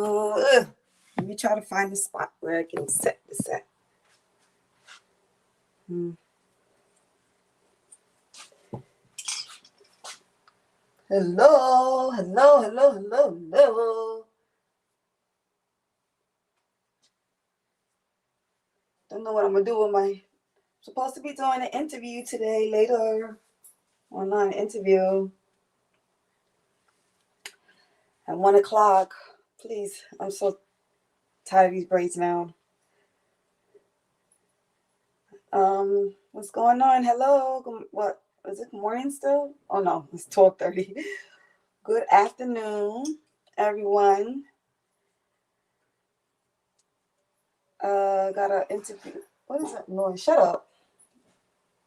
Let me try to find a spot where I can set this at. Hello. Don't know what I'm gonna do with my. Supposed to be doing an interview today, later, online interview at 1:00. Please, I'm so tired of these braids now. What's going on? Hello. What is it? Morning still? Oh no, it's 12:30. Good afternoon, everyone. Got an interview. What is that noise? Shut up.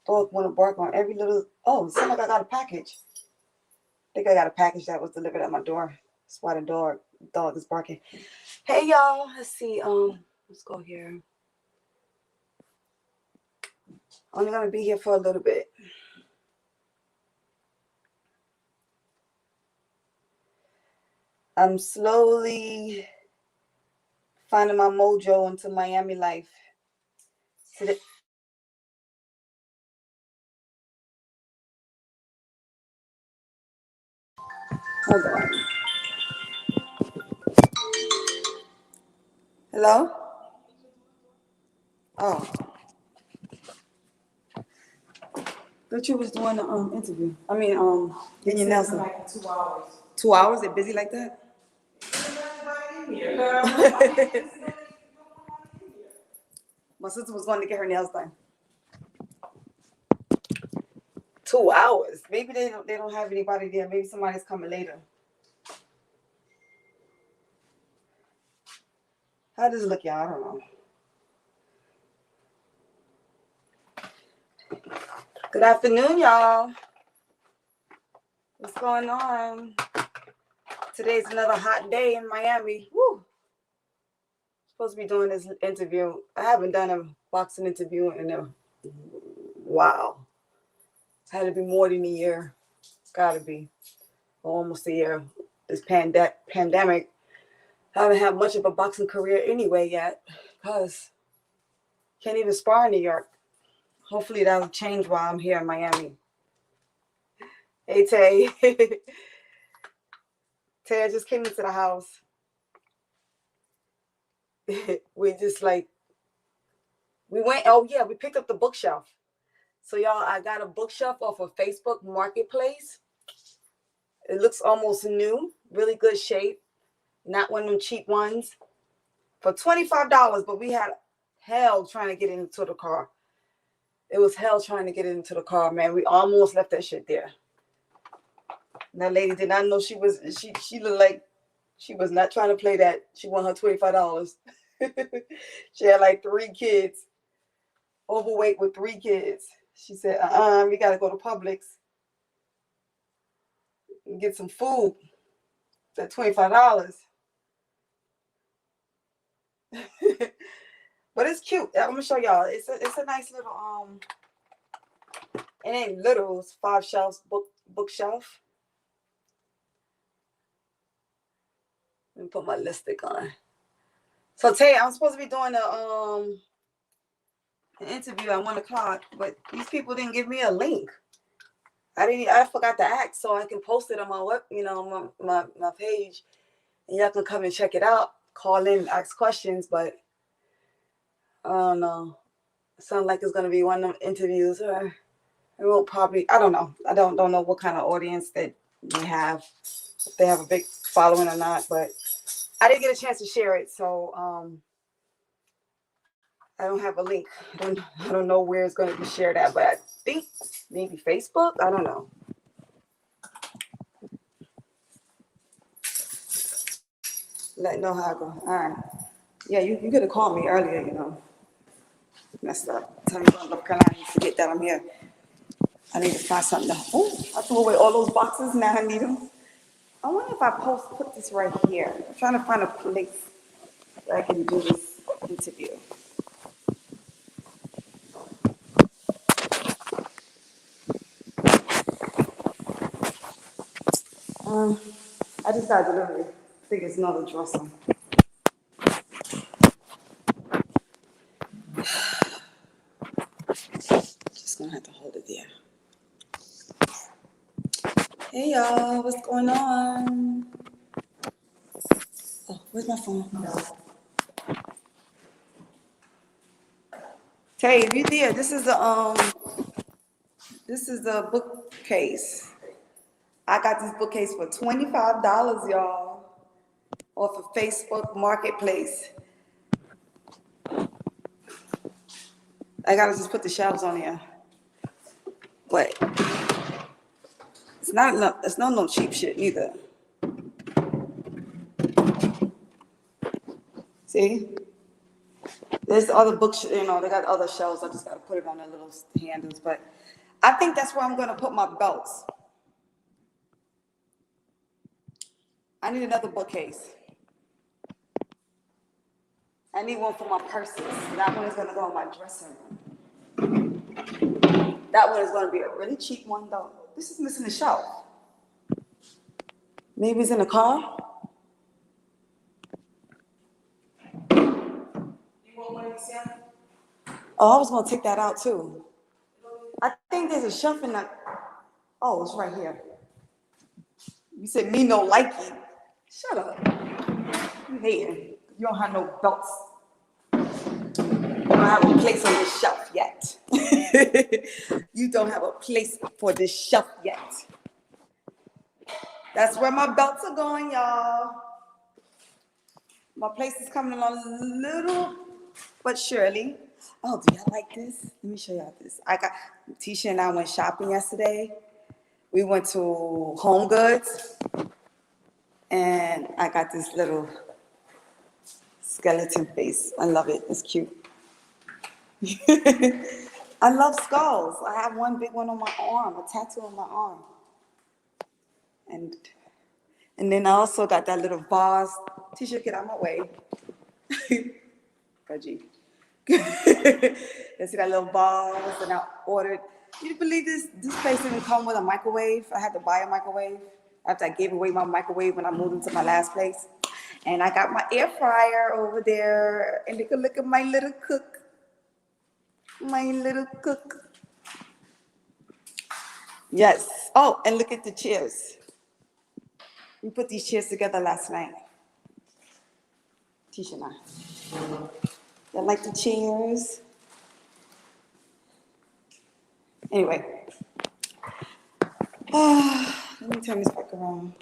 Dog want to bark on every little. Oh, it sounds like I got a package. I think I got a package that was delivered at my door. That's why the dog is barking. Hey y'all, let's see. Let's go here. Only gonna be here for a little bit. I'm slowly finding my mojo into Miami life. Today. Hold on. Hello? Oh. Thought you was doing the interview. I mean, getting your nails done. Like 2 hours. 2 hours? They busy like that? My sister was going to get her nails done. 2 hours. Maybe they don't have anybody there. Maybe somebody's coming later. How does it look, y'all? I don't know. Good afternoon, y'all. What's going on? Today's another hot day in Miami. Woo! Supposed to be doing this interview. I haven't done a boxing interview in a wow. It's had to be more than a year. Gotta be. Almost a year. This pandemic. I haven't had much of a boxing career anyway yet. Because can't even spar in New York. Hopefully that'll change while I'm here in Miami. Hey, Tay. Tay, I just came into the house. We picked up the bookshelf. So, y'all, I got a bookshelf off of Facebook Marketplace. It looks almost new. Really good shape. Not one of them cheap ones. For $25, but we had hell trying to get into the car. It was hell trying to get into the car, man. We almost left that shit there. And that lady did not know she looked like she was not trying to play that. She won her $25. She had like 3 kids, overweight with 3 kids. She said, we got to go to Publix and get some food. That $25. But it's cute. I'm gonna show y'all. It's a nice little it ain't little, it's 5 shelves bookshelf. Let me put my lipstick on. So Tay, I'm supposed to be doing an interview at 1:00, but these people didn't give me a link. I forgot to ask, so I can post it on my my page, and y'all can come and check it out. Call in, ask questions, but I don't know. It sounds like it's gonna be one of them interviews, or it won't probably. I don't know. I don't know what kind of audience that they have, if they have a big following or not. But I didn't get a chance to share it, so I don't have a link. I don't know where it's gonna be shared at, but I think maybe Facebook. I don't know. Let know how I go. All right. Yeah, you could have called me earlier, Messed up. Tell me about North Carolina. You forget that I'm here. I need to find something to. Oh, I threw away all those boxes. Now I need them. I wonder if I put this right here. I'm trying to find a place where I can do this interview. I just got a delivery. I think it's another dresser. Just gonna have to hold it there. Hey y'all, what's going on? Oh, where's my phone? Hey, if you there, this is the bookcase. I got this bookcase for $25, y'all, off of Facebook Marketplace. I gotta just put the shelves on here. But it's not no cheap shit either. See? There's other books, they got other shelves. I just gotta put it on their little handles. But I think that's where I'm gonna put my belts. I need another bookcase. I need one for my purses. That one is gonna go in my dressing room. That one is gonna be a really cheap one though. This is missing a shelf. Maybe it's in the car. You want one of these, Sam? Oh, I was gonna take that out too. I think there's a shelf in that. Oh, it's right here. You said me no likey. Shut up. You hating. You don't have no belts. You don't have a place on this shelf yet. You don't have a place for this shelf yet. That's where my belts are going, y'all. My place is coming along little but surely. Oh, do y'all like this? Let me show y'all this. Tisha and I went shopping yesterday. We went to Home Goods, and I got this little skeleton face. I love it. It's cute. I love skulls. I have one big one on my arm, a tattoo on my arm. And then I also got that little vase. Tisha, get out of my way. Reggie. See that little vase, and I ordered. You believe this? This place didn't come with a microwave. I had to buy a microwave after I gave away my microwave when I moved into my last place. And I got my air fryer over there, and they could look at my little cook. My little cook. Yes. Oh, and look at the chairs. We put these chairs together last night. Tisha and I. I like the chairs. Anyway. Let me turn this back around.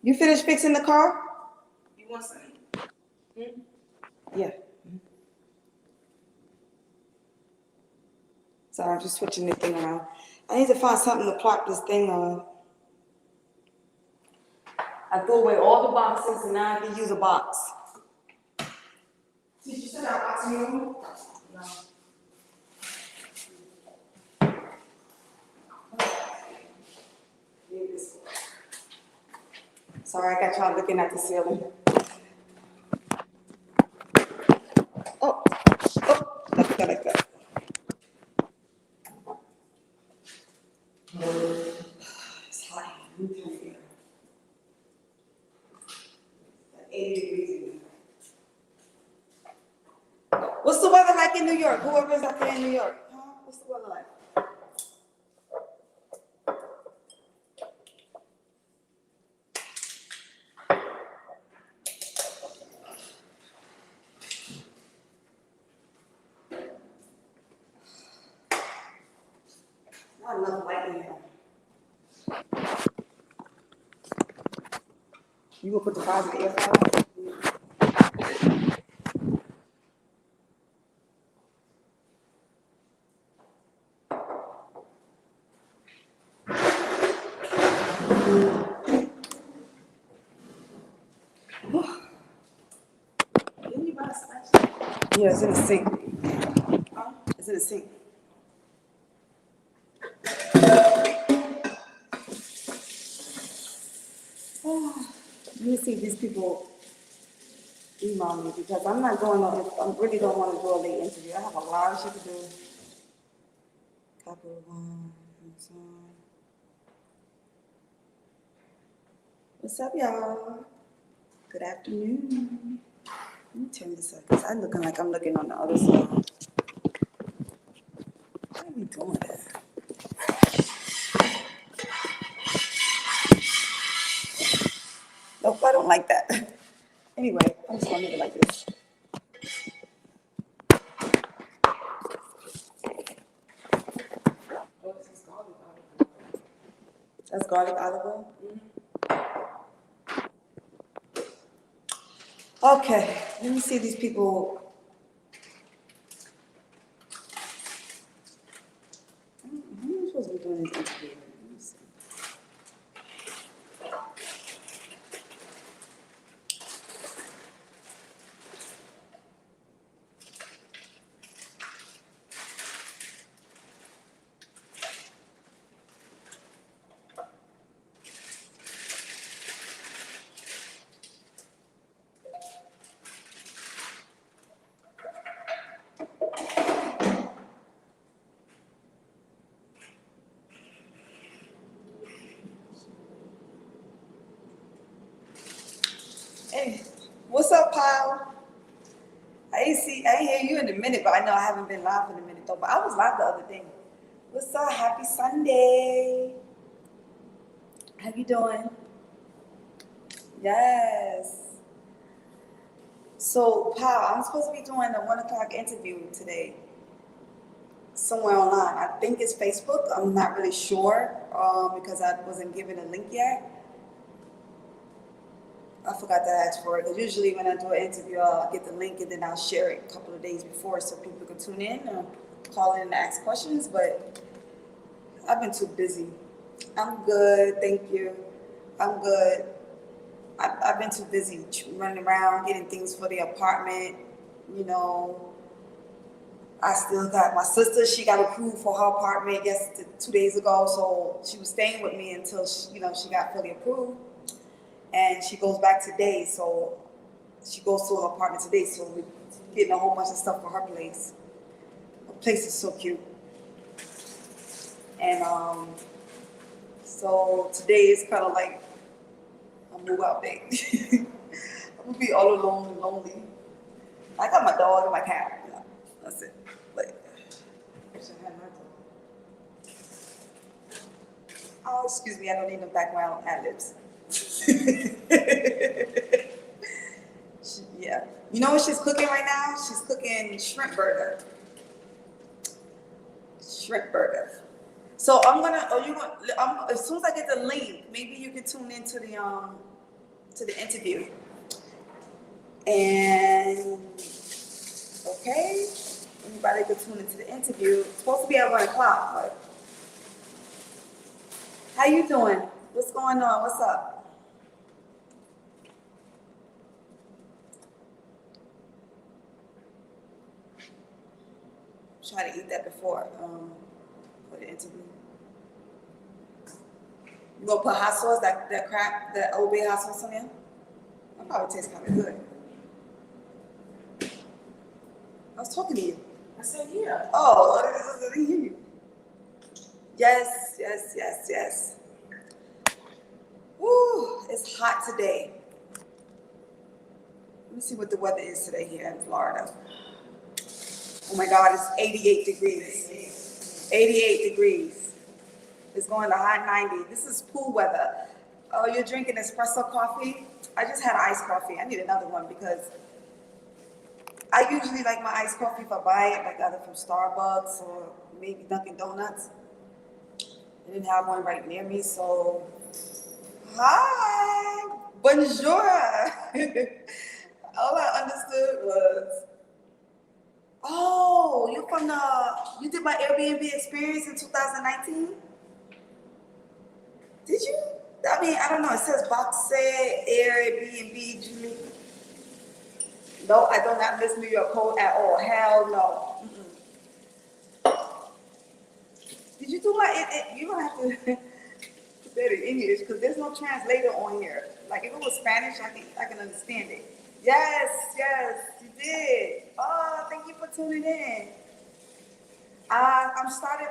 You finished fixing the car? You want some? Yeah. Sorry, I'm just switching the thing around. I need to find something to plop this thing on. I threw away all the boxes and now I can use a box. Did you still got a box in your room? No. Sorry, I got y'all looking at the ceiling. Oh, like that, like that. It's hot. Let me turn it here. 80 degrees in here. What's the weather like in New York? Whoever's up there in New York. Huh? What's the weather like? Not enough light in here. You gonna put the fries in the air fryer? Didn't you buy a spatula? Yeah, it's in the sink. It's in the sink. Let me see if these people email me because I'm not going on. I really don't want to do a late interview. I have a lot of shit to do. Capital One. What's up, y'all? Good afternoon. Let me turn this up because I'm looking like I'm looking on the other side. Why are we doing that? Nope, I don't like that. Anyway, I'm just gonna leave it like this. That's garlic olive oil. Okay, let me see these people. How am I supposed to be doing this interview? Let me see. Hey, what's up, pal? I ain't hear you in a minute, but I know I haven't been live in a minute though. But I was live the other day. What's up? Happy Sunday. How you doing? Yes. So, pal, I'm supposed to be doing a 1 o'clock interview today. Somewhere online. I think it's Facebook. I'm not really sure because I wasn't given a link yet. I forgot to ask for it because usually when I do an interview, I'll get the link and then I'll share it a couple of days before so people can tune in or call in and ask questions. But I've been too busy. I'm good, thank you. I'm good. I've been too busy running around getting things for the apartment. You know, I still got my sister. She got approved for her apartment 2 days ago, so she was staying with me until she got fully approved. And she goes back today, so she goes to her apartment today. So we're getting a whole bunch of stuff for her place. Her place is so cute. And so today is kind of like a move out day. I'm gonna be all alone and lonely. I got my dog and my cat. You know, that's it. Like, oh, excuse me, I don't need no background ad-libs. Yeah. You know what she's cooking right now? She's cooking shrimp burger. Shrimp burger. So as soon as I get the link, maybe you can tune into the interview. And okay, anybody can tune into the interview. It's supposed to be at 1 o'clock, but how you doing? What's going on? What's up? Try to eat that before for the interview. You gonna put hot sauce, that crap, that Old Bay hot sauce on there? That probably tastes kind of good. I was talking to you. I said, yeah. Oh, I didn't hear you. Yes. Woo, it's hot today. Let me see what the weather is today here in Florida. Oh my God, it's 88 degrees. 88 degrees. It's going to high 90. This is pool weather. Oh, you're drinking espresso coffee? I just had iced coffee. I need another one because I usually like my iced coffee if I buy it, like either from Starbucks or maybe Dunkin' Donuts. I didn't have one right near me, so hi, bonjour. All I understood was, oh, you did my Airbnb experience in 2019? Did you? I mean, I don't know. It says box set, Airbnb, Julie. No, I do not miss New York code at all. Hell no. Did you do you don't have to put that in English because there's no translator on here. Like if it was Spanish, I can understand it. Yes, you did. Oh, thank you for tuning in. I started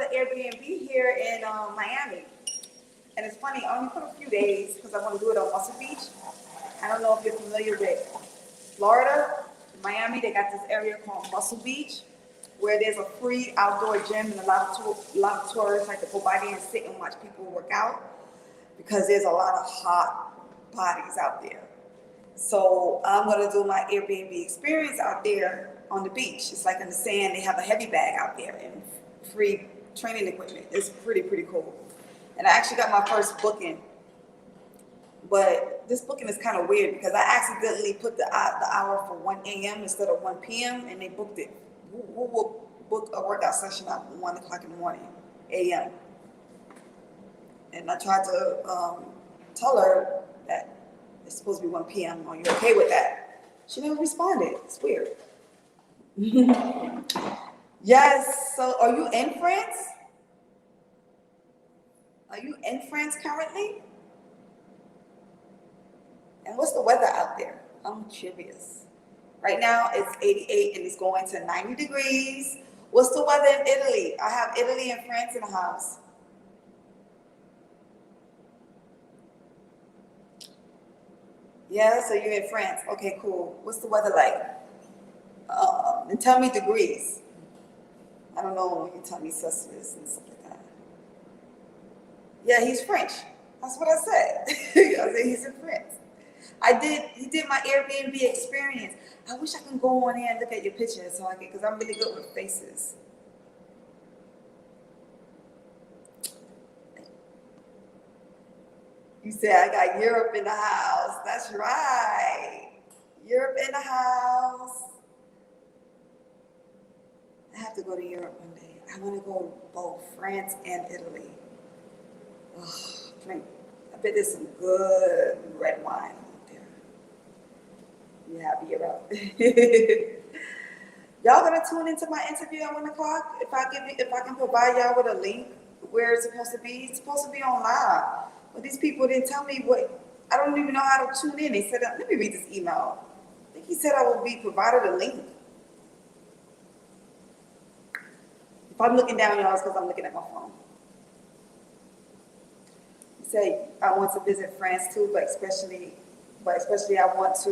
an Airbnb here in Miami. And it's funny, I only put a few days because I want to do it on Muscle Beach. I don't know if you're familiar with Florida, Miami, they got this area called Muscle Beach, where there's a free outdoor gym, and a lot of tourists like to go by there and sit and watch people work out because there's a lot of hot bodies out there. So I'm gonna do my Airbnb experience out there on the beach. It's like in the sand. They have a heavy bag out there and free training equipment. It's pretty cool. And I actually got my first booking, but this booking is kind of weird because I accidentally put the hour for 1 a.m. instead of 1 p.m. and they booked it. We'll book a workout session at 1 o'clock in the morning, a.m. And I tried to tell her that it's supposed to be 1 p.m. Are you okay with that? She never responded. It's weird. Yes. So are you in France? Are you in France currently? And what's the weather out there? I'm curious. Right now it's 88 and it's going to 90 degrees. What's the weather in Italy? I have Italy and France in the house. Yeah, so you're in France. Okay, cool. What's the weather like? And tell me degrees. I don't know when you tell me Celsius and stuff like that. Yeah, he's French. That's what I said. I said he's in France. He did my Airbnb experience. I wish I could go on here and look at your pictures so I can, because I'm really good with faces. You said I got Europe in the house. That's right. Europe in the house. I have to go to Europe one day. I want to go both France and Italy. I bet there's some good red wine out there. Yeah, I'll be Europe. Y'all gonna tune into my interview at 1 o'clock? If I can provide y'all with a link where it's supposed to be. It's supposed to be online. But these people didn't tell me what. I don't even know how to tune in. They said, let me read this email. I think he said I will be provided a link. If I'm looking down, y'all, it's because I'm looking at my phone. He said I want to visit France too, but especially I want to.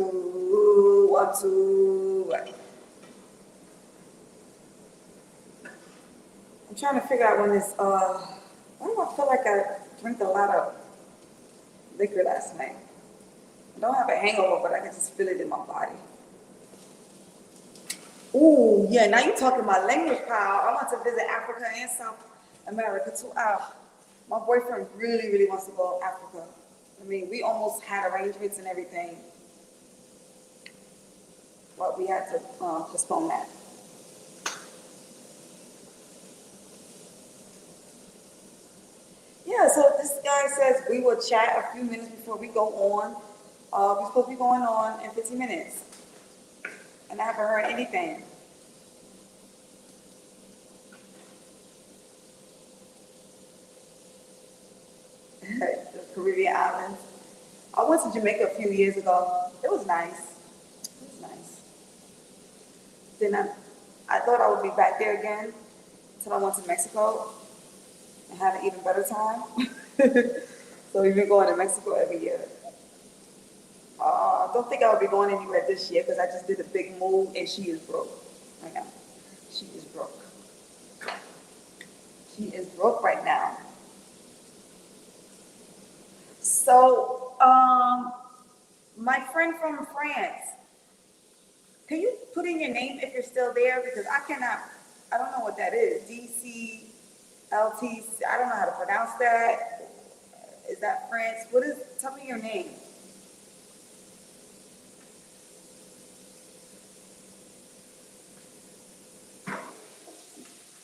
I'm trying to figure out when this. Why do I feel like I drank a lot of liquor last night? I don't have a hangover, but I can just feel it in my body. Ooh, yeah, now you're talking my language, pal. I want to visit Africa and South America too. My boyfriend really wants to go to Africa. I mean, we almost had arrangements and everything, but we had to postpone that. Yeah, so this guy says we will chat a few minutes before we go on. We're supposed to be going on in 15 minutes. And I haven't heard anything. The Caribbean islands. I went to Jamaica a few years ago. It was nice. Then I thought I would be back there again until I went to Mexico and had an even better time. So we've been going to Mexico every year. Don't think I would be going anywhere this year because I just did a big move and she is broke. Right now. She is broke. She is broke right now. So, my friend from France, can you put in your name if you're still there? Because I don't know what that is. DCLT, I don't know how to pronounce that. Is that France? Tell me your name.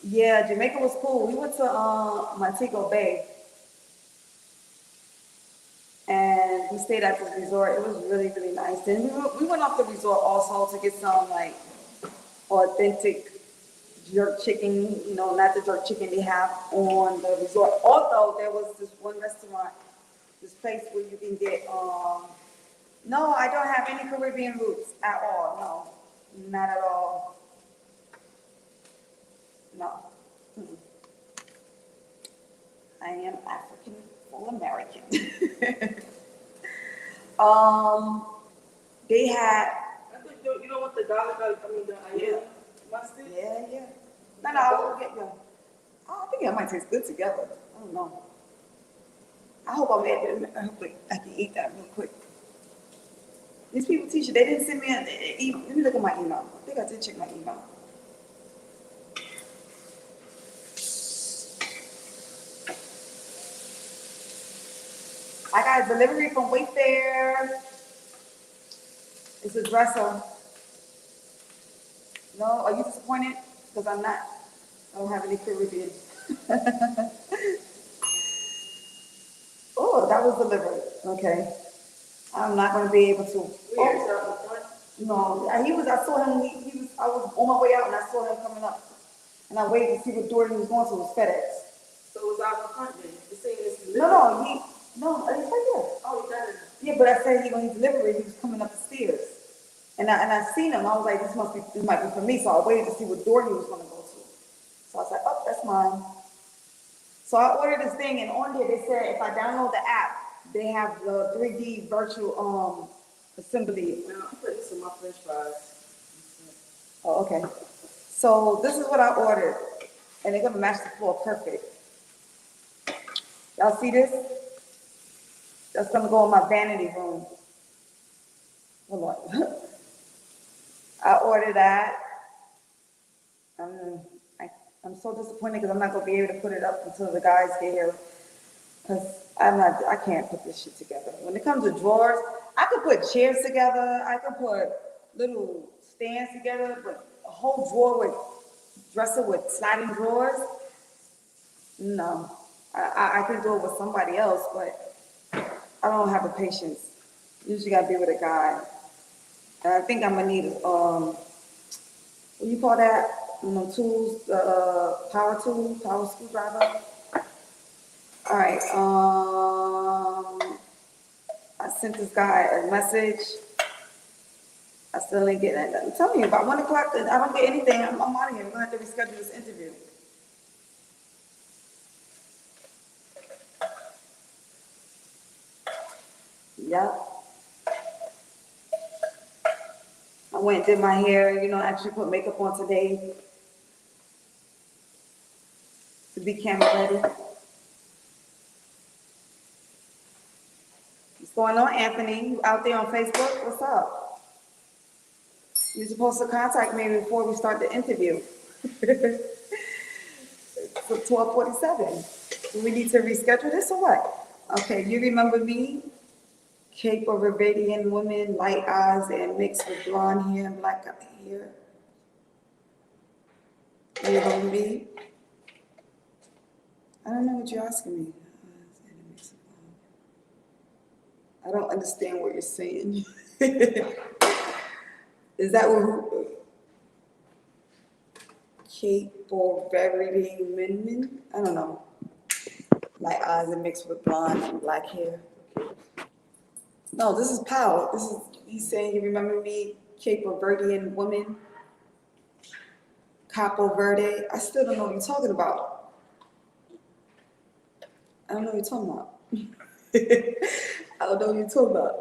Yeah, Jamaica was cool. We went to Montego Bay. And we stayed at this resort. It was really nice. Then we went off the resort also to get some like authentic jerk chicken, not the jerk chicken they have on the resort. Although there was this one restaurant, this place where you can get, no, I don't have any Caribbean roots at all. No, not at all. No. Mm-mm. I am African full American. um, they had You don't want the garlic, Yeah. mustard? Yeah. No, I will get them. I think it might taste good together. I don't know. I hope I hope I can eat that real quick. These people teach you, they didn't send me let me look at my email. I think I did check my email. I got a delivery from Wayfair. It's a dresser. No, are you disappointed? Because I'm not. I don't have any Caribbean. Oh, that was delivered. Okay. I'm not going to be able to. No, he was. I saw him. He was. I was on my way out, and I saw him coming up, and I waited to see what door he was going to. It was FedEx. So it was out in front then? The same as No, it's right here. Oh, he got it. Yeah, but I said when he delivered it, he was coming up the stairs, and I seen him. I was like, this might be for me. So I waited to see what door he was going to go to. So I was like, oh, that's mine. So I ordered this thing, and on there they said if I download the app, they have the 3D virtual assembly. Now I'm putting this in my French fries. Oh, okay. So this is what I ordered, and they're gonna match the floor perfect. Y'all see this? That's gonna go in my vanity room. Hold on. I ordered that. I'm so disappointed because I'm not gonna be able to put it up until the guys get here. Because I can't put this shit together. When it comes to drawers, I could put chairs together. I could put little stands together, but a whole drawer with dresser with sliding drawers. No, I can do it with somebody else, but I don't have the patience. Usually gotta be with a guy. And I think I'm gonna need what do you call that? Tools, power tool, power screwdriver. All right, I sent this guy a message. I still ain't getting it. I'm telling you, by 1 o'clock, I don't get anything. I'm out of here. We're gonna have to reschedule this interview. Yep. I went and did my hair, actually put makeup on today to be camera ready. What's going on, Anthony? You out there on Facebook? What's up? You're supposed to contact me before we start the interview. For 12:47. Do we need to reschedule this or what? Okay, you remember me? Cape of Rebellion woman, light eyes and mixed with blonde hair and black hair. You remember me? I don't know what you're asking me. I don't understand what you're saying. Is that what Cape of Rebellion? I don't know. Light eyes and mixed with blonde and black hair. No, this is Powell. He's saying, you remember me, Cape of Verdean woman? Capo Verde. I still don't know what you're talking about. I don't know what you're talking about. I don't know what you're talking about.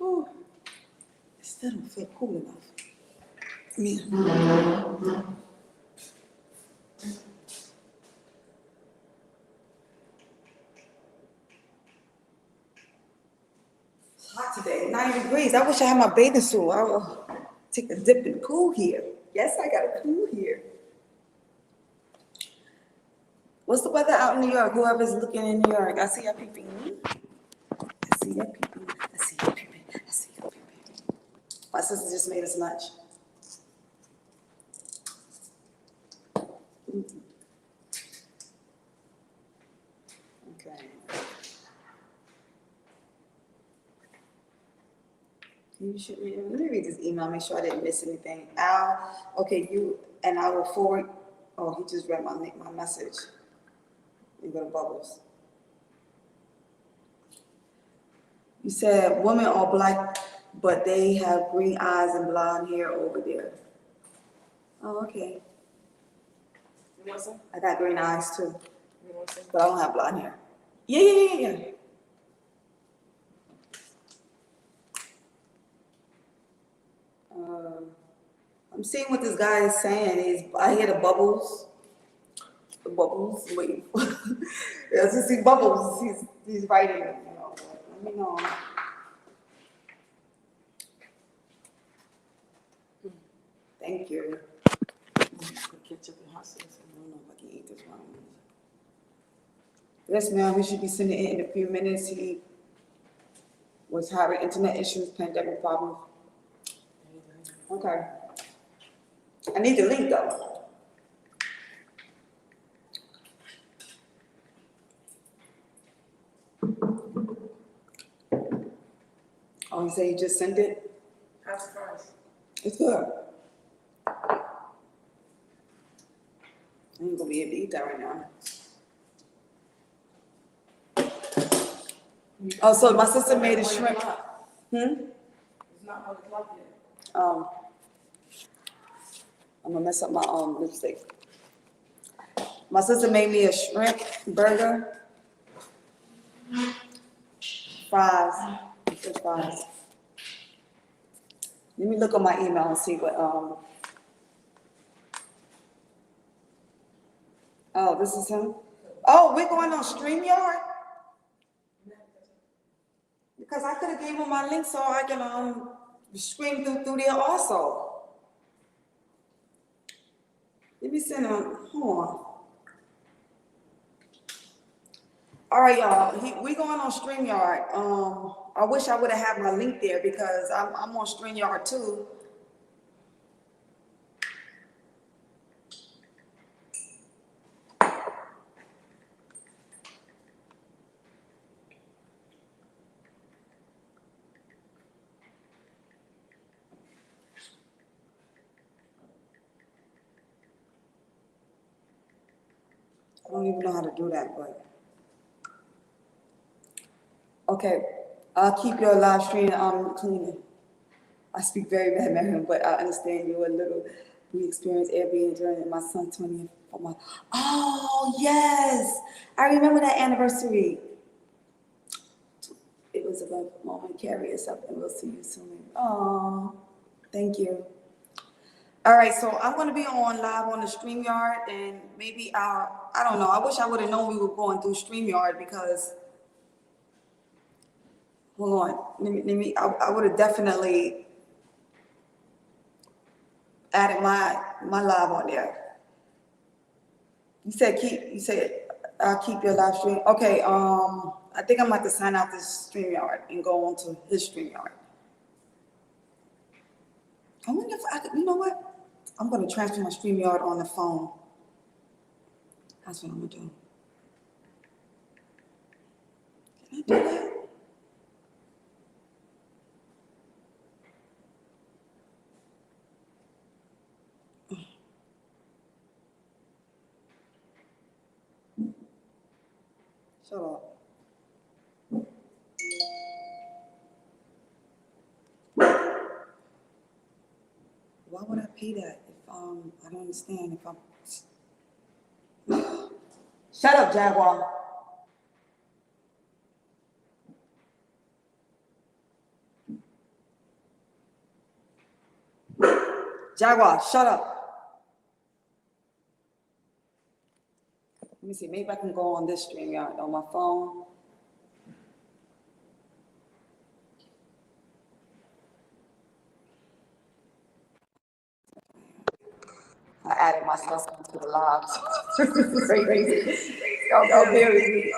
Oh, I still don't feel cool enough. It's hot today, 90 degrees. I wish I had my bathing suit. I will take a dip in the pool here. Yes, I got a pool here. What's the weather out in New York? Whoever's looking in New York, I see y'all peeping. I see y'all peeping. I see y'all peeping. I see y'all peeping. My sister just made us lunch. Okay. Can you shoot me? Let me read this email, make sure I didn't miss anything. Al, okay, I will forward. Oh, he just read my message. You go to Bubbles. You said women are black, but they have green eyes and blonde hair over there. Oh, okay. You want some? I got green eyes too, You want some? but I don't have blonde hair. Yeah. I'm seeing what this guy is saying. I hear the bubbles. The bubbles. Wait. Yeah, I just see bubbles. He's writing. You know. Let me know. Thank you. Ketchup and hot sauce. I don't know if I can eat this one. Yes, ma'am. We should be sending it in a few minutes. He was having internet issues, pandemic problems. Okay. I need the link though. Oh, you say you just sent it? How's the fries? It's good. I ain't gonna be able to eat that right now. Oh, so my sister made a shrimp. It's not 1 o'clock yet. I'm gonna mess up my lipstick. My sister made me a shrimp burger, fries, French fries. Let me look on my email and see what Oh, this is him. Oh, we're going on StreamYard? Because I could have gave him my link so I can stream through there also. Let me send him. Hold on. All right, y'all. We going on StreamYard. I wish I would have had my link there because I'm on StreamYard too. I don't even know how to do that, but okay. I'll keep your live stream cleaning. I speak very bad Mandarin, but I understand you a little. We experienced Airbnb during my son's 20th. Oh, yes. I remember that anniversary. It was a good moment. Carry us up and we'll see you soon. Oh, thank you. All right, so I'm going to be on live on the StreamYard and maybe I don't know. I wish I would have known we were going through StreamYard because, hold on. I would have definitely added my live on there. You said I'll keep your live stream. Okay, I think I'm about to sign out this StreamYard and go on to his StreamYard. I wonder if I could, you know what? I'm gonna transfer my StreamYard on the phone. That's what I'm gonna do. Can I do that? Shut up. Why would I pay that if I don't understand if I'm shut up, Jaguar. Jaguar, shut up. Let me see, maybe I can go on this StreamYard on my phone. I added myself into the lives. Crazy. Y'all bear with me.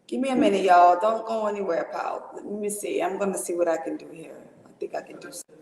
Give me a minute, y'all. Don't go anywhere, pal. Let me see. I'm gonna see what I can do here. I think I can do something.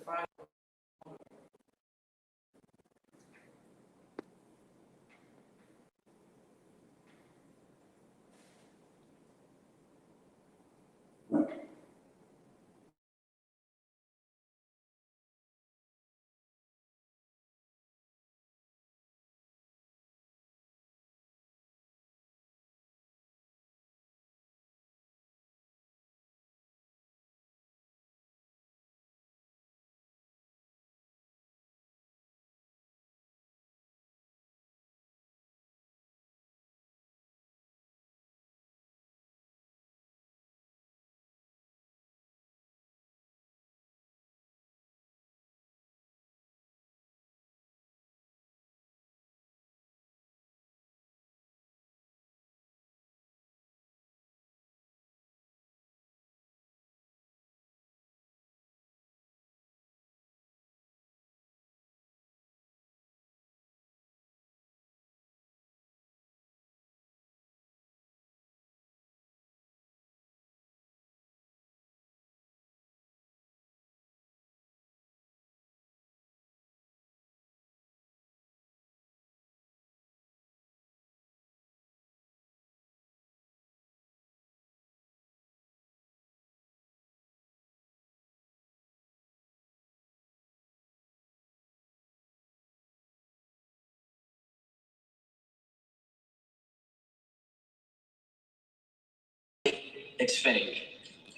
It's fake.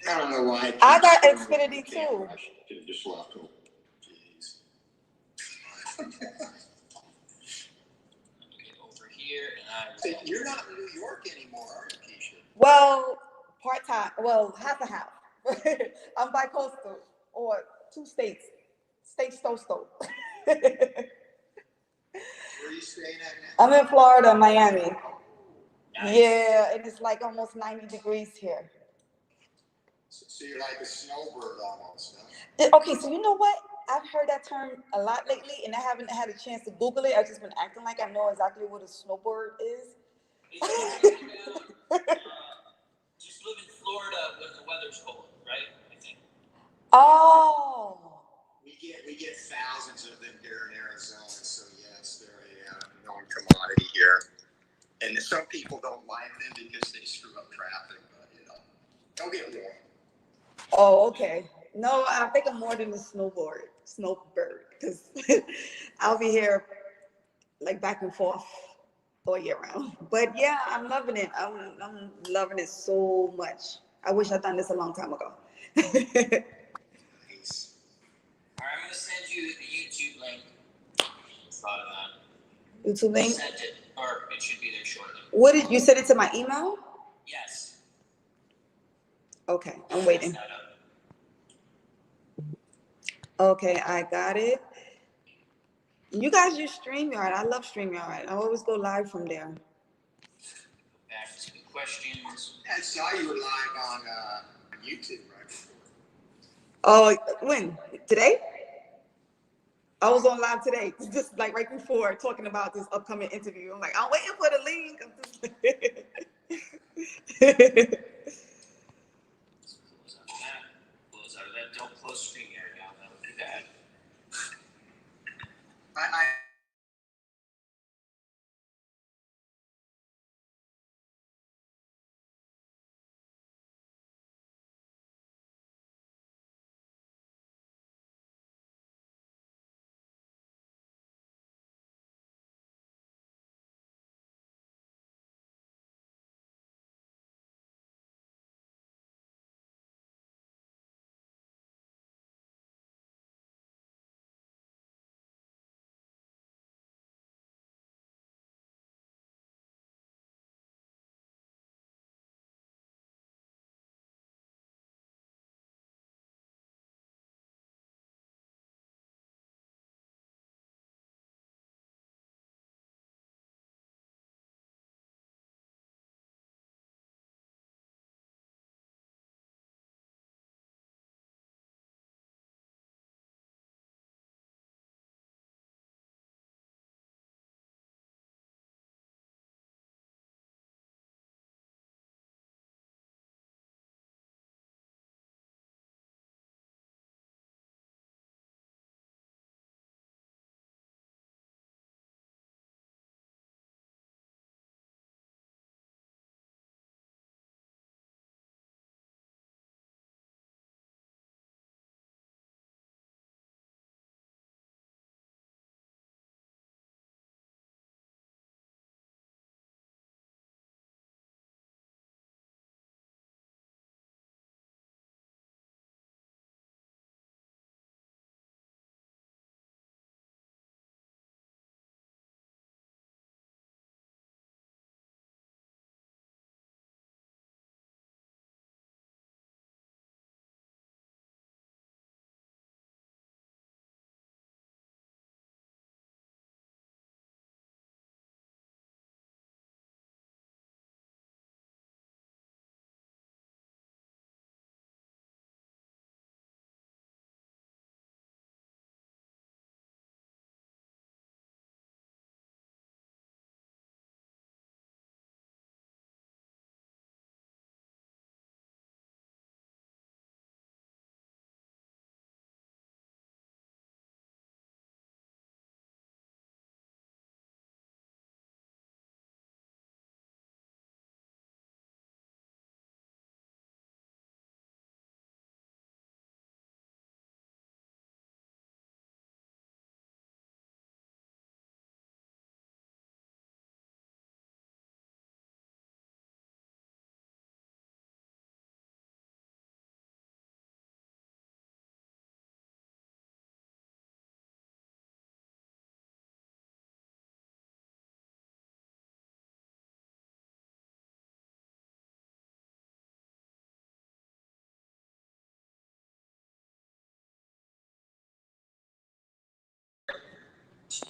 I don't know why. I got Xfinity too. Just left home. Jeez. Okay, over here, and Hey, you're not in New York anymore, are you, Keisha? Well, part-time, well, half and half. I'm bi-coastal, or 2 states. States sto. Where are you staying at now? I'm in Florida, Miami. Nice. Yeah, and it's like almost 90 degrees here. So you're like a snowbird almost, huh? Okay, so you know what? I've heard that term a lot lately, and I haven't had a chance to Google it. I've just been acting like I know exactly what a snowbird is. Just live in Florida when the weather's cold, right? I think. Oh. We get thousands of them here in Arizona, so yes, they're a known commodity here. And some people don't like them because they screw up traffic, but don't get warm. Oh, okay. No, I think I'm more than a snowbird, because I'll be here like back and forth all year round. But yeah, I'm loving it. I'm loving it so much. I wish I'd done this a long time ago. Nice. All right, I'm gonna send you the YouTube link. Thought of that. YouTube link. Sent it, or it should be there shortly. What did you send it to my email? Yes. Okay, I'm waiting. Set up. Okay, I got it. You guys use StreamYard. I love StreamYard. I always go live from there. Back to the questions. I saw you were live on YouTube right before. Oh, when? Today? I was on live today, just like right before, talking about this upcoming interview. I'm like, I'm waiting for the link. Close out of that. Don't close StreamYard now. That would be bad. I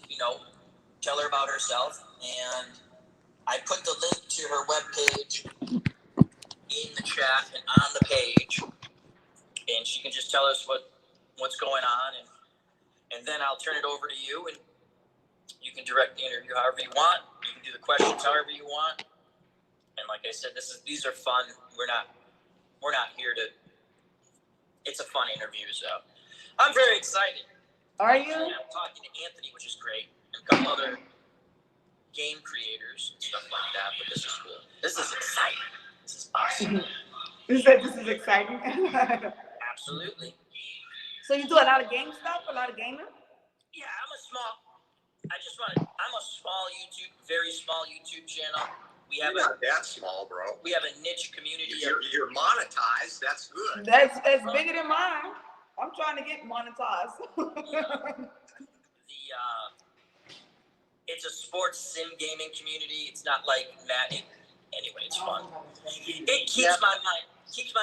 you know, tell her about herself. And I put the link to her webpage in the chat and on the page, and she can just tell us what's going on, and then I'll turn it over to you, and you can direct the interview however you want. You can do the questions however you want. And like I said, these are fun. We're not here to. It's a fun interview, so I'm very excited. Are you? I'm talking to Anthony, which is great, and a couple other game creators and stuff like that. But this is cool. This is exciting. This is awesome. You said this is exciting. Absolutely. So you do a lot of game stuff, a lot of gaming? Yeah, I'm a small very small YouTube channel. We have You're not that small, bro. We have a niche community. You're monetized. That's good. That's bigger than mine. I'm trying to get monetized. It's a sports sim gaming community. It's not like Madden. Anyway, it's fun. It keeps my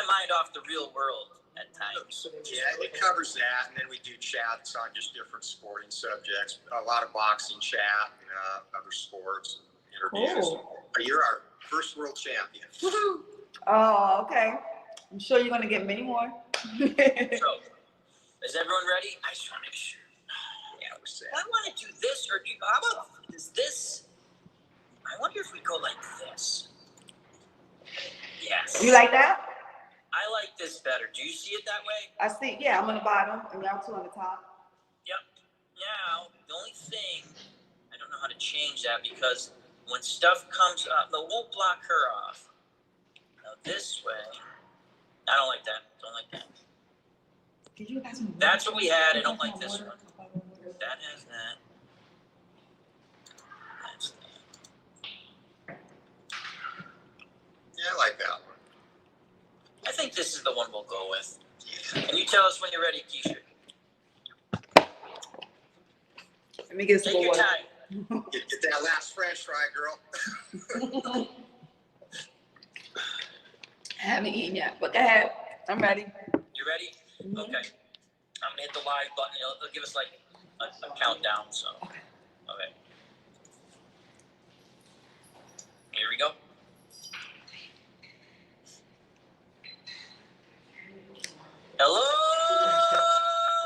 mind off the real world at times. Yeah, it covers that, and then we do chats on just different sporting subjects. A lot of boxing chat, and other sports, interviews. Cool. You're our first world champion. Oh, okay. I'm sure you're gonna get many more. So, is everyone ready? I just want to make sure. Yeah, we're set. I want to do this, or how about this? I wonder if we go like this. Yes. You like that? I like this better. Do you see it that way? I see. Yeah, I'm on the bottom and y'all two on the top. Yep. Now, the only thing, I don't know how to change that because when stuff comes up, it won't block her off. Now this way, I don't like that. Don't like that. Did you guys? That's what we had. I don't like this one. That has that. That's that. Yeah, I like that one. I think this is the one we'll go with. And you tell us when you're ready, Keisha. Let me get some Take your water. time. Get that last French fry, girl. I haven't eaten yet, but go ahead. I'm ready. You ready? Mm-hmm. Okay. I'm gonna hit the live button. It'll give us like a countdown. So, okay. Here we go. Hello,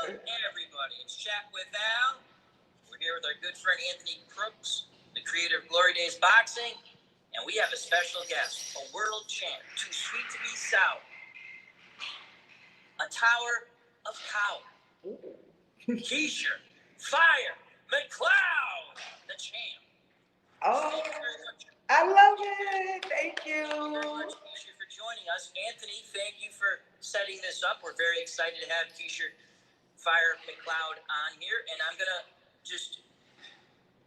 everybody. It's Chat with Al. We're here with our good friend Anthony Crooks, the creator of Glory Days Boxing, and we have a special guest, a world champ, too sweet to be sour, a tower of power, Keisha Fire McLeod, the champ. Oh, Thank you very much. I love it. Thank you. Thank you very much, Keisha, for joining us. Anthony, thank you for setting this up. We're very excited to have Keisha Fire McLeod on here, and I'm going to just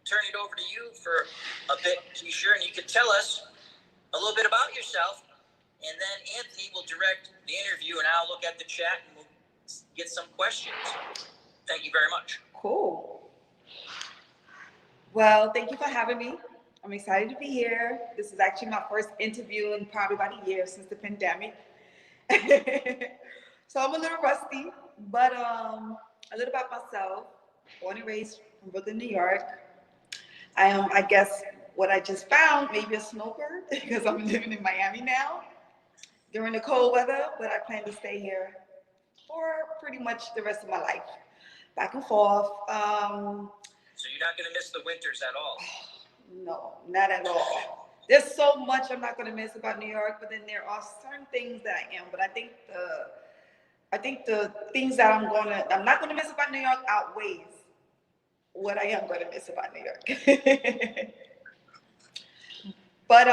turn it over to you for a bit, Keisha, and you can tell us a little bit about yourself, and then Anthony will direct the interview, and I'll look at the chat, and we'll get some questions. Thank you very much. Cool. Well, thank you for having me. I'm excited to be here. This is actually my first interview in probably about a year since the pandemic. So I'm a little rusty, but a little about myself. Born and raised in Brooklyn, New York. I am, I guess, what I just found, maybe a snowbird, because I'm living in Miami now during the cold weather, but I plan to stay here for pretty much the rest of my life. Back and forth. So you're not going to miss the winters at all? No, not at all. There's so much I'm not going to miss about New York, but then there are certain things that I am. But I think the things that I'm not going to miss about New York outweighs what I am going to miss about New York. But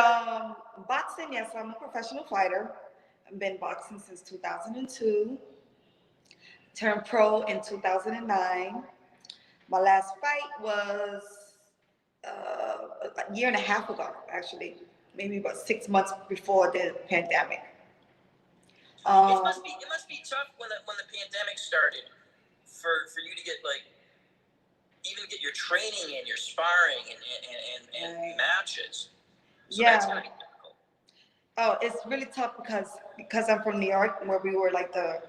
boxing, yes, I'm a professional fighter. I've been boxing since 2002. Turned pro in 2009. My last fight was a year and a half ago, actually, maybe about 6 months before the pandemic. It must be tough when the pandemic started for you to get even get your training and your sparring and Right. matches. So Yeah. that's gotta be difficult. Oh, it's really tough because I'm from New York, where we were like the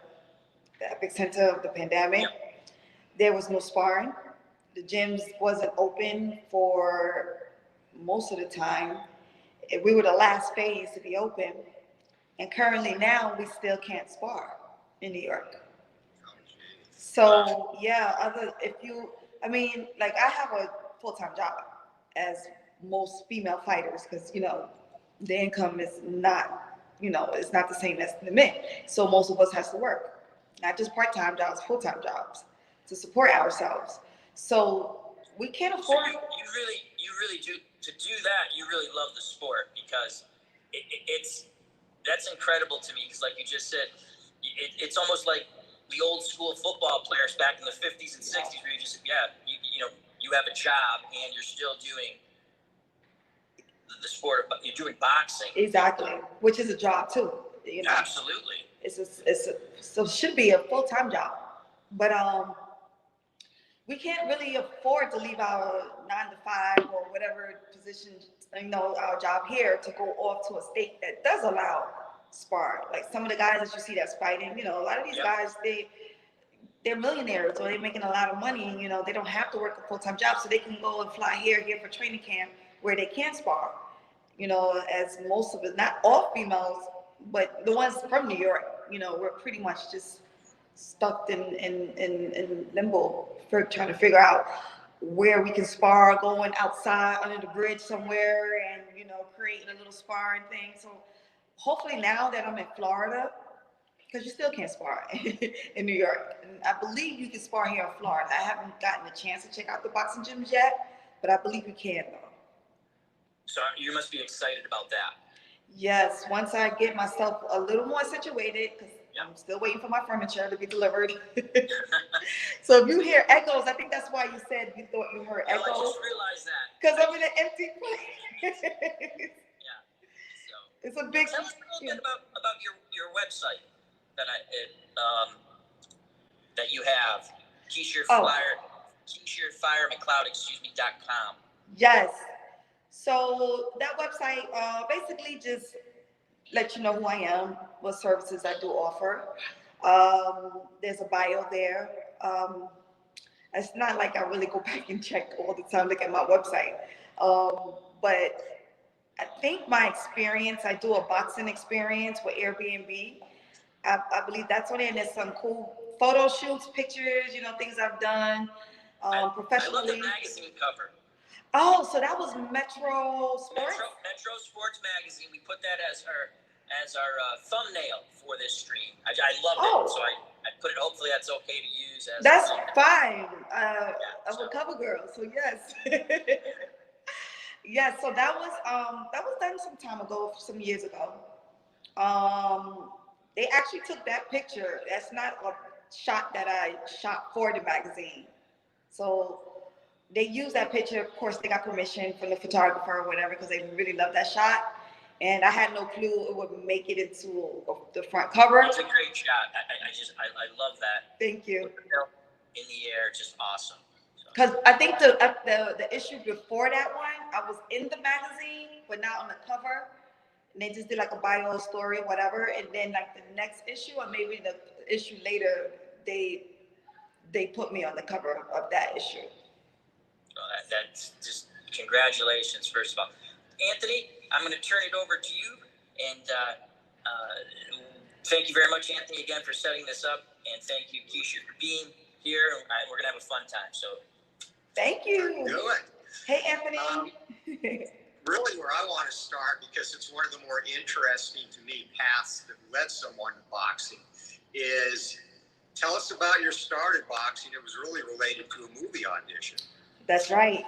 epicenter of the pandemic. Yep. There was no sparring. the gyms wasn't open for most of the time. We were the last phase to be open. And currently now we still can't spar in New York. So yeah, I mean, like I have a full-time job as most female fighters because, the income is not, it's not the same as the men. So most of us has to work, not just part-time jobs, full-time jobs to support ourselves. So we can't So afford. you really do, to do that, you really love the sport because that's incredible to me because like you just said, it's almost like the old school football players back in the 50s and 60s where you have a job and you're still doing the sport of, you're doing boxing. Exactly, which is a job too. Absolutely. So it should be a full-time job, but we can't really afford to leave our 9 to 5 or whatever position, our job here to go off to a state that does allow spar. Like some of the guys that you see that's fighting, a lot of these guys, they're millionaires or they're making a lot of money. They don't have to work a full-time job, so they can go and fly here for training camp where they can spar. As most of it, not all females, but the ones from New York, we're pretty much just stuck in limbo for trying to figure out where we can spar, going outside under the bridge somewhere and, creating a little sparring thing. So hopefully now that I'm in Florida, because you still can't spar in New York. And I believe you can spar here in Florida. I haven't gotten a chance to check out the boxing gyms yet, but I believe you can though. So you must be excited about that. Yes, once I get myself a little more situated, because I'm still waiting for my furniture to be delivered. So if you hear echoes, I think that's why you said you thought you heard echoes. I just realized that. Because I'm in an empty place. Yeah. So it's a big. Tell us a little bit about your website that you have, KeishaFireMcLeod.com. Yes. So that website basically just let you know who I am, what services I do offer. There's a bio there. It's not like I really go back and check all the time, look at my website. But I think my experience, I do a boxing experience with Airbnb. I believe that's on it, and there's some cool photo shoots, pictures, things I've done professionally. I love the magazine cover. Oh, so that was Metro Sports? Metro Sports Magazine. We put that as our thumbnail for this stream. I loved it, so I put it. Hopefully, that's okay to use. That's fine. I'm a cover girl, so yes. Yeah, so that was done some time ago, some years ago. They actually took that picture. That's not a shot that I shot for the magazine. So they used that picture. Of course, they got permission from the photographer or whatever because they really loved that shot. And I had no clue it would make it into the front cover. It's a great shot. I love that. Thank you. In the air, just awesome. Because I think the issue before that one, I was in the magazine, but not on the cover. And they just did like a bio story, whatever. And then like the next issue, or maybe the issue later, they put me on the cover of that issue. That's just congratulations, first of all. Anthony, I'm going to turn it over to you. And thank you very much, Anthony, again for setting this up. And thank you, Keisha, for being here. We're going to have a fun time. So thank you. Good. Hey, Anthony. Really where I want to start, because it's one of the more interesting to me paths that led someone to boxing, is tell us about your start in boxing. It was really related to a movie audition. That's right.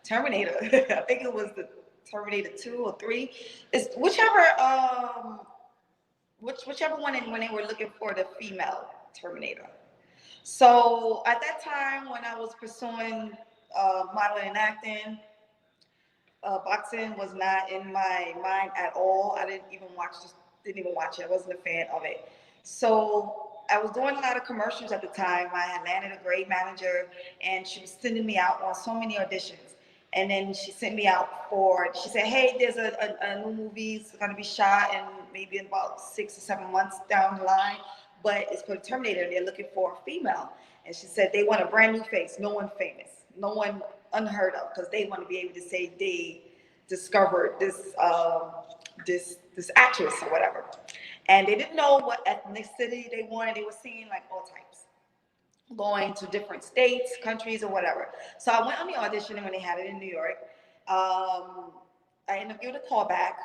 Terminator. I think it was the Terminator 2 or 3. It's whichever one when they were looking for the female Terminator. So at that time when I was pursuing modeling and acting, boxing was not in my mind at all. I didn't even watch it. I wasn't a fan of it. So I was doing a lot of commercials at the time. I had landed a great manager, and she was sending me out on so many auditions. And then she sent me out she said, hey, there's a new movie. It's going to be shot in maybe in about 6 or 7 months down the line, but it's for Terminator, and they're looking for a female. And she said they want a brand new face, no one famous, no one unheard of, because they want to be able to say they discovered this actress or whatever. And they didn't know what ethnicity they wanted. They were seeing like all types, going to different states, countries, or whatever. So I went on the audition, and when they had it in New York, I interviewed a callback,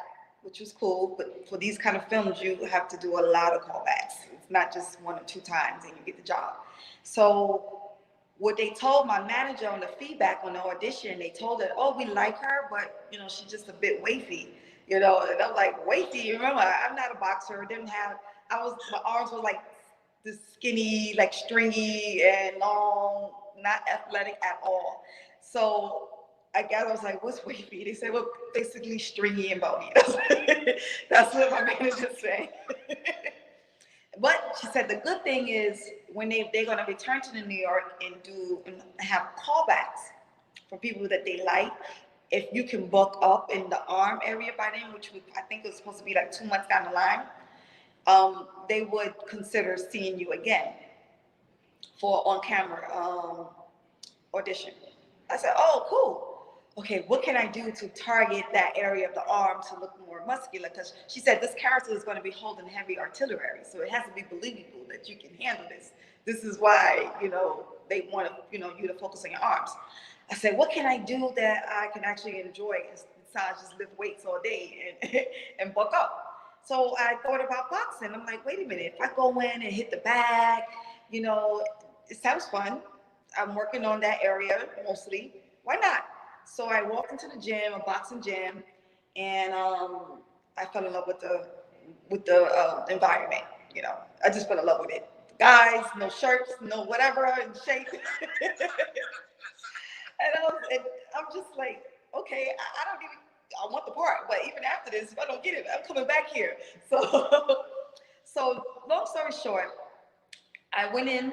which was cool. But for these kind of films, you have to do a lot of callbacks. It's not just 1 or 2 times and you get the job. So what they told my manager on the feedback on the audition, they told her, oh, we like her, but you know, she's just a bit wafy, you know. And I'm like, wafy? You remember, I'm not a boxer. My arms were like this skinny, like stringy and long, not athletic at all. So I guess I was like, what's wavy? They said, well, basically stringy and bony. That's what my manager said. But she said the good thing is when they're going to return to New York and have callbacks for people that they like, if you can bulk up in the arm area by then, which I think was supposed to be like 2 months down the line, they would consider seeing you again for on-camera audition. I said, oh, cool. Okay, what can I do to target that area of the arm to look more muscular? Because she said this character is going to be holding heavy artillery, so it has to be believable that you can handle this. This is why, you know, they want you to focus on your arms. I said, what can I do that I can actually enjoy besides just lift weights all day and bulk up? So I thought about boxing. I'm like, wait a minute, if I go in and hit the bag, you know, it sounds fun. I'm working on that area mostly. Why not? So I walked into the gym, a boxing gym, and I fell in love with the environment. You know, I just fell in love with it. Guys, no shirts, no whatever in shape. And I'm just like, okay, I don't even, I want the part, but even after this, if I don't get it, I'm coming back here. So long story short, I went in,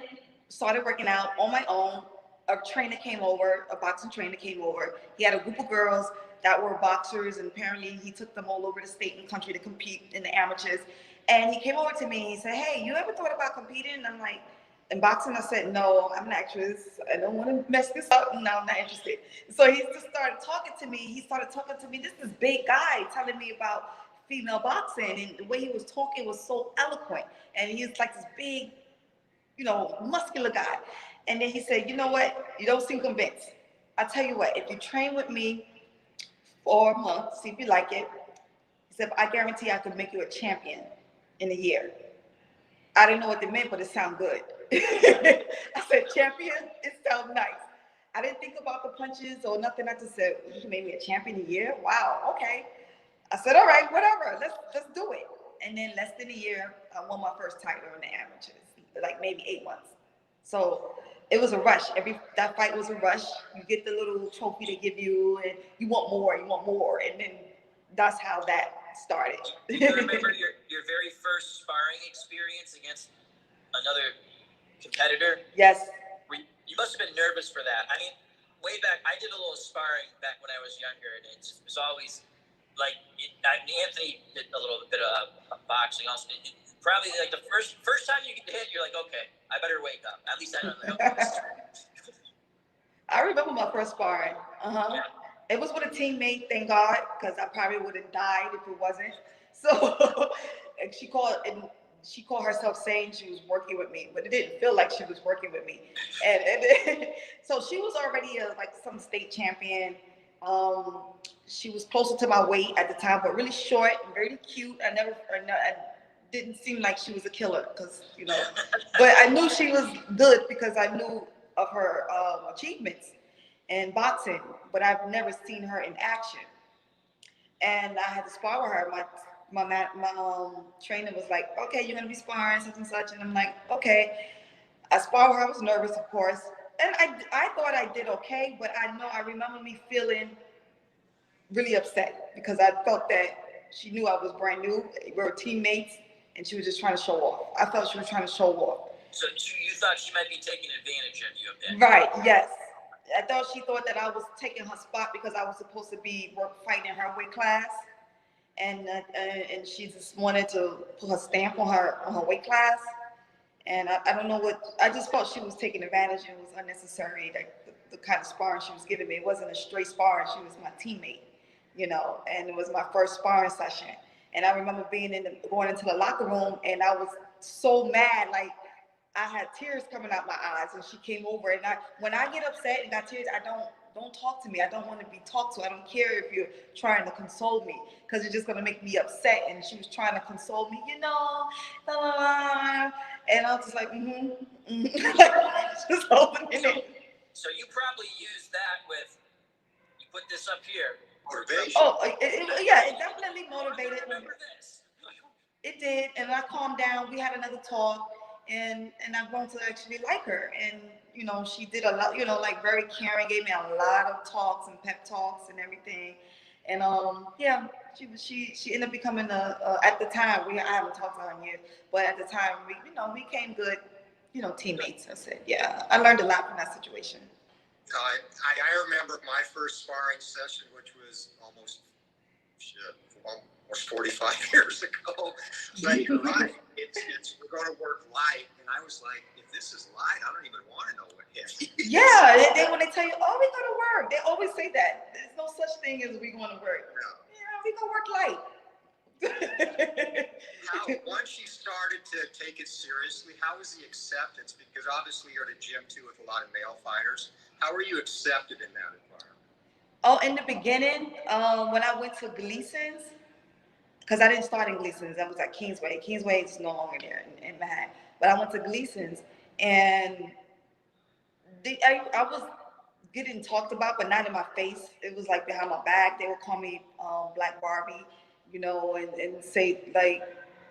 started working out on my own. A trainer came over, a boxing trainer came over. He had a group of girls that were boxers, and apparently he took them all over the state and country to compete in the amateurs. And he came over to me and he said, hey, you ever thought about competing? And I'm like, in boxing? I said, no, I'm an actress. I don't want to mess this up. No, I'm not interested. So he just started talking to me. This is big guy telling me about female boxing. And the way he was talking was so eloquent. And he was like this big, you know, muscular guy. And then he said, you know what? You don't seem convinced. I tell you what, if you train with me for a month, see if you like it. He said, I guarantee I could make you a champion in a year. I didn't know what they meant, but it sounded good. I said, champion? It sounds nice. I didn't think about the punches or nothing. I just said, you can make me a champion a year? Wow, okay. I said, all right, whatever. Let's do it. And then less than a year, I won my first title in the amateurs, like maybe 8 months. So it was a rush. That fight was a rush. You get the little trophy they give you, and you want more, and then that's how that started. Do you remember your very first sparring experience against another competitor? Yes. You must have been nervous for that. I mean, way back, I did a little sparring back when I was younger, and it was always like Anthony did a little bit of boxing also. Probably like the first time you get hit, you're like, okay, I better wake up. At least I know. I remember my first sparring. Yeah. It was with a teammate, thank God, because I probably would have died if it wasn't. So and she called herself saying she was working with me, but it didn't feel like she was working with me. And so she was already like some state champion. She was closer to my weight at the time, but really short and very cute. I didn't seem like she was a killer, because but I knew she was good because I knew of her achievements in boxing, but I've never seen her in action. And I had to spar with her. My trainer was like, okay, you're gonna be sparring such and such, and I'm like, okay. I sparred with her. I was nervous, of course, and I thought I did okay, but I remember me feeling really upset because I felt that she knew I was brand new. We were teammates, and she was just trying to show off. I felt she was trying to show off. So you thought she might be taking advantage of you? Right, yes. I thought she thought that I was taking her spot because I was supposed to be fighting her weight class, and she just wanted to put her stamp on her weight class. And I don't know what, I just felt she was taking advantage and it was unnecessary. Like the kind of sparring she was giving me, it wasn't a straight sparring. She was my teammate, you know, and it was my first sparring session. And I remember going into the locker room and I was so mad, like I had tears coming out my eyes and she came over and when I get upset and got tears, I don't talk to me. I don't want to be talked to. I don't care if you're trying to console me because you're just going to make me upset. And she was trying to console me, you know, blah, blah, blah. And I was just like, just opening it. So you probably used that with, you put this up here. Motivation. Oh, yeah, it definitely motivated me. Remember this. It did, and I calmed down. We had another talk, and I've grown to actually like her. And you know, she did a lot, you know, like very caring, gave me a lot of talks and pep talks and everything. And yeah, she ended up becoming at the time I haven't talked to her in years, but at the time we became good, you know, teammates. I said, yeah, I learned a lot from that situation. I remember my first sparring session, which was almost 45 years ago. But you're right. It's we're going to work light, and I was like, if this is light, I don't even want to know what heavy is. Yeah, they when they tell you, oh, we're going to work, they always say that. There's no such thing as we going to work. No. Yeah, we going to work light. Once you started to take it seriously, how was the acceptance? Because obviously you're at a gym too with a lot of male fighters. How were you accepted in that environment? Oh, in the beginning, when I went to Gleason's, because I didn't start in Gleason's, I was at Kingsway. Kingsway is no longer there in Manhattan. But I went to Gleason's, and I was getting talked about, but not in my face. It was like behind my back. They would call me Black Barbie, you know, and say like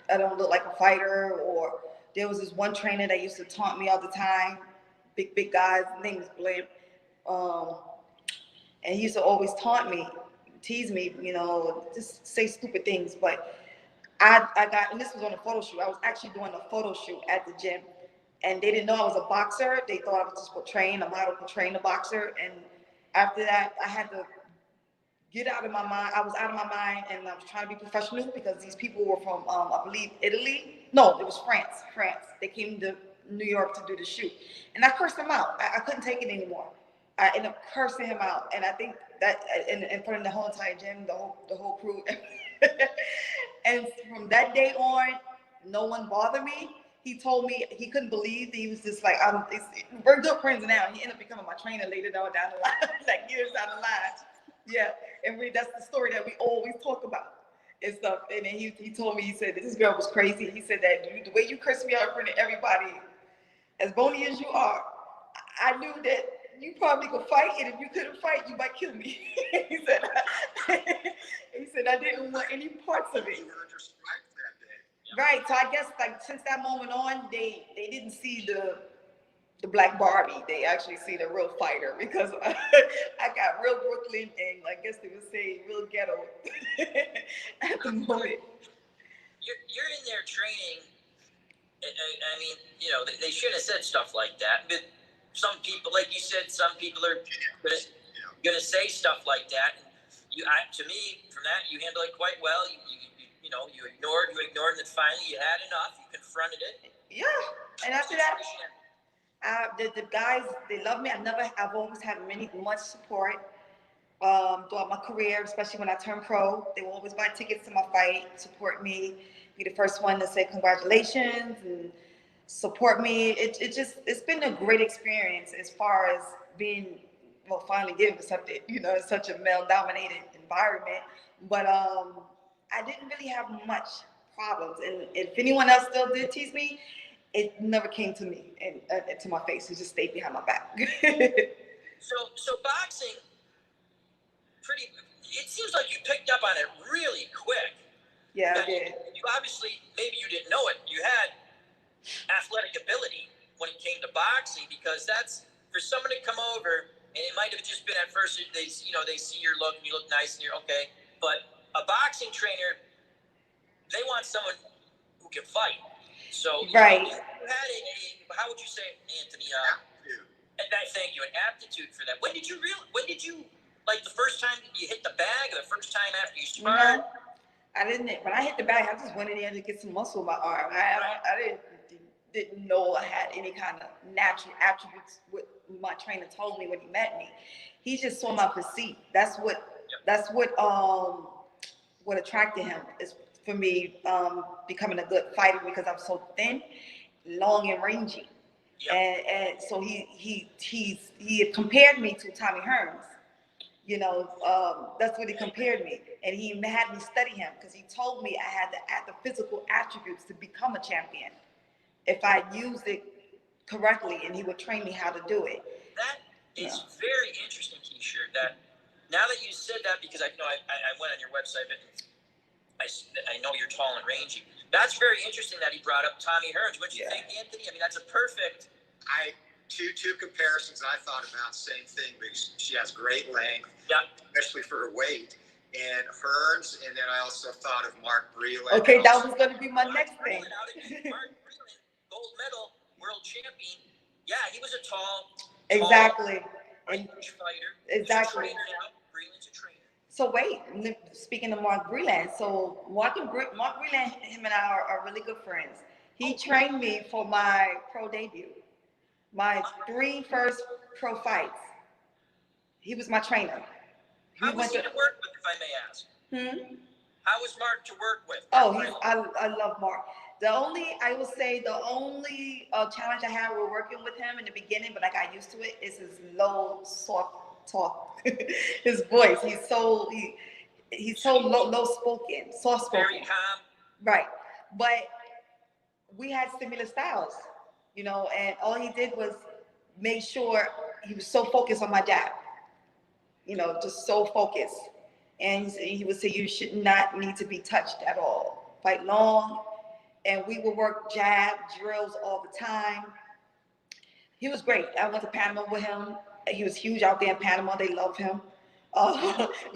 I don't look like a fighter. Or there was this one trainer that used to taunt me all the time. Big guy, his name is Blimp. And he used to always taunt me, tease me, you know, just say stupid things. But I got, and this was on a photo shoot. I was actually doing a photo shoot at the gym, and they didn't know I was a boxer. They thought I was just portraying a model, portraying a boxer. And after that, I had to get out of my mind. I was out of my mind, and I was trying to be professional because these people were from, I believe, Italy. No, it was France. They came to New York to do the shoot, and I cursed them out. I couldn't take it anymore. I ended up cursing him out, and I think that in front of the whole entire gym, the whole crew. And from that day on, no one bothered me. He told me he couldn't believe that he was just like, we're good friends now. He ended up becoming my trainer later down the line, like years down the line. Yeah, and that's the story that we always talk about and stuff. And then he told me, he said, this girl was crazy. He said that the way you cursed me out in front of everybody, as bony as you are, I knew that you probably could fight, and if you couldn't fight, you might kill me. he said, I didn't want any parts of it. Right. So I guess like since that moment on, they didn't see the Black Barbie. They actually see the real fighter, because I got real Brooklyn, and I guess they would say real ghetto at the moment. You're in there training. I mean, you know, they shouldn't have said stuff like that. But some people, like you said, some people are gonna say stuff like that. And to me, from that, you handle it quite well. You ignored, and then finally you had enough. You confronted it. Yeah, and after that, the guys, they love me. I've always had much support throughout my career, especially when I turned pro. They will always buy tickets to my fight, support me, be the first one to say congratulations and support me. It's been a great experience as far as being, finally getting accepted, you know, in such a male-dominated environment. But I didn't really have much problems. And if anyone else still did tease me, it never came to me and to my face. It just stayed behind my back. So boxing, it seems like you picked up on it really quick. Yeah, I did. You obviously, maybe you didn't know it, you had athletic ability when it came to boxing, because that's, for someone to come over, and it might have just been at first, they see your look, and you look nice, and you're okay, but a boxing trainer, they want someone who can fight. So right. You had how would you say, Anthony? Thank you, an aptitude for that. When did you like the first time you hit the bag, or the first time after you sparred? I didn't. When I hit the bag, I just went in there to get some muscle in my arm. didn't know I had any kind of natural attributes. What my trainer told me when he met me, he just saw my physique. That's what attracted him is for me becoming a good fighter because I'm so thin, long, and rangy. And so he had compared me to Tommy Hearns. You know, that's what he compared me, and he had me study him because he told me I had the physical attributes to become a champion if I used it correctly, and he would train me how to do it. That is very interesting, Keisha. That now that you said that, because I know I went on your website and I know you're tall and rangy. That's very interesting that he brought up Tommy Hearns. What do you think, Anthony? I mean, that's a perfect. Two comparisons I thought about, same thing, because she has great length, especially for her weight. And Hearns, and then I also thought of Mark Breland. Okay, that was going to be my next thing. Mark Breland, gold medal, world champion. Yeah, he was a tall exactly. fighter. Exactly. Breland's a trainer. So wait, speaking of Mark Breland, so Mark Breland, him and I are really good friends. He trained me for my pro debut, my 3 first pro fights. He was my trainer. How was he to work with, if I may ask? How was Mark to work with? I love Mark. I will say the only challenge I had with working with him in the beginning, but I got used to it, is his low, soft talk. His voice. He's so low spoken, soft spoken. Very calm. Right. But we had similar styles, you know, and all he did was make sure he was so focused on my jab. You know, just so focused. And he would say you should not need to be touched at all. Fight long. And we would work jab drills all the time. He was great. I went to Panama with him. He was huge out there in Panama. They love him.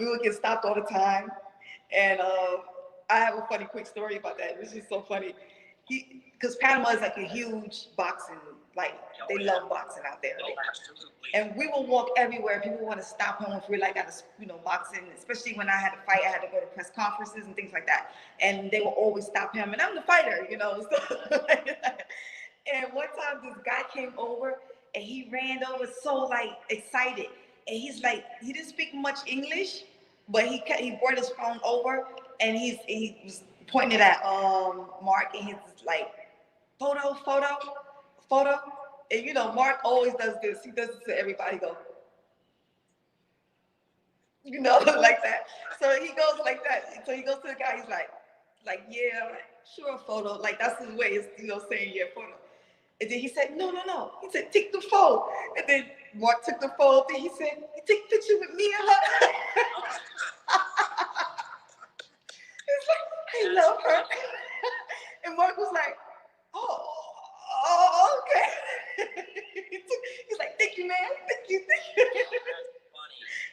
We would get stopped all the time. And I have a funny quick story about that. It's just so funny. Because Panama is like a huge boxing, like they love boxing out there. Oh, absolutely. And we will walk everywhere. People want to stop him if we're like at a, boxing, especially when I had to fight. I had to go to press conferences and things like that. And they will always stop him. And I'm the fighter, you know. So, and one time this guy came over and he ran over so like excited. And he's like, he didn't speak much English, but he brought his phone over and he was pointing at Mark and he's like, photo. And you know, Mark always does this. He does it to everybody. He goes, you know, like that. So he goes like that. So he goes to the guy. He's like, yeah, sure, photo. Like that's his way. Is saying yeah, photo. And then he said, no. He said, take the phone. And then Mark took the phone. Then he said, you take a picture with me and her. He's like, I love her. And Mark was like, oh, okay. He's like, thank you, man. Thank you.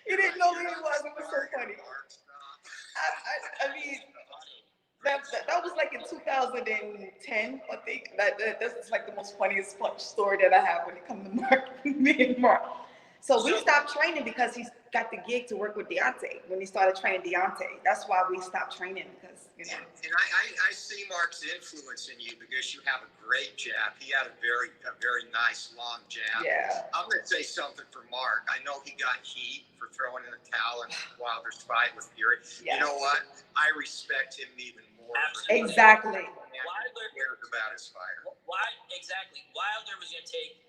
He didn't know who he was. It was so funny. I mean, that was like in 2010, I think. That's like the most funniest story that I have when it comes to Mark, me and Mark. So we stopped training because he got the gig to work with Deontay. When he started training Deontay, that's why we stopped training because, you know. And I see Mark's influence in you because you have a great jab. He had a very nice long jab. Yeah. I'm going to say something for Mark. I know he got heat for throwing in the towel in Wilder's fight with Fury. Yes. You know what? I respect him even more. Exactly. Wilder cares about his fighter. Exactly. Wilder was going to take,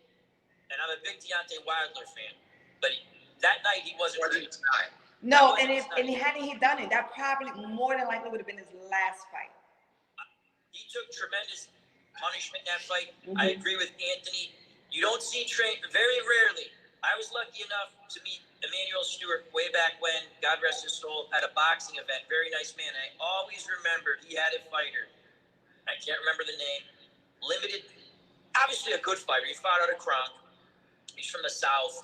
and I'm a big Deontay Wilder fan, but that night he wasn't ready. No, and hadn't he done it, that probably more than likely would have been his last fight. He took tremendous punishment in that fight. Mm-hmm. I agree with Anthony. You don't see very rarely. I was lucky enough to meet Emmanuel Stewart way back when, God rest his soul, at a boxing event. Very nice man. I always remembered he had a fighter. I can't remember the name. Limited, obviously a good fighter. He fought out of Kronk. He's from the South.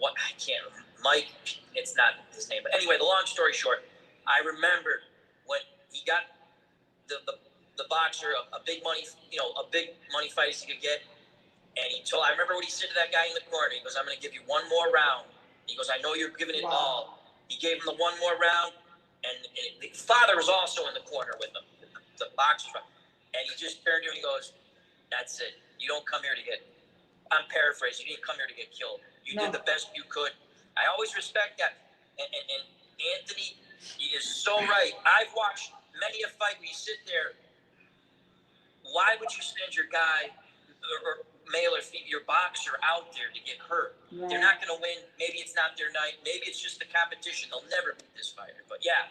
I can't remember. Mike, it's not his name. But anyway, the long story short, I remember when he got the boxer a big money fight he could get. And I remember what he said to that guy in the corner. He goes, I'm going to give you one more round. He goes, I know you're giving it all. He gave him the one more round. And the father was also in the corner with him, the boxer. And he just turned to him and he goes, "That's it. You don't come here to get," I'm paraphrasing, "you didn't come here to get killed. You did the best you could." I always respect that. And Anthony, he is so right. I've watched many a fight where you sit there. Why would you send your guy, or male or female, your boxer out there to get hurt? Right. They're not going to win. Maybe it's not their night. Maybe it's just the competition. They'll never beat this fighter. But yeah,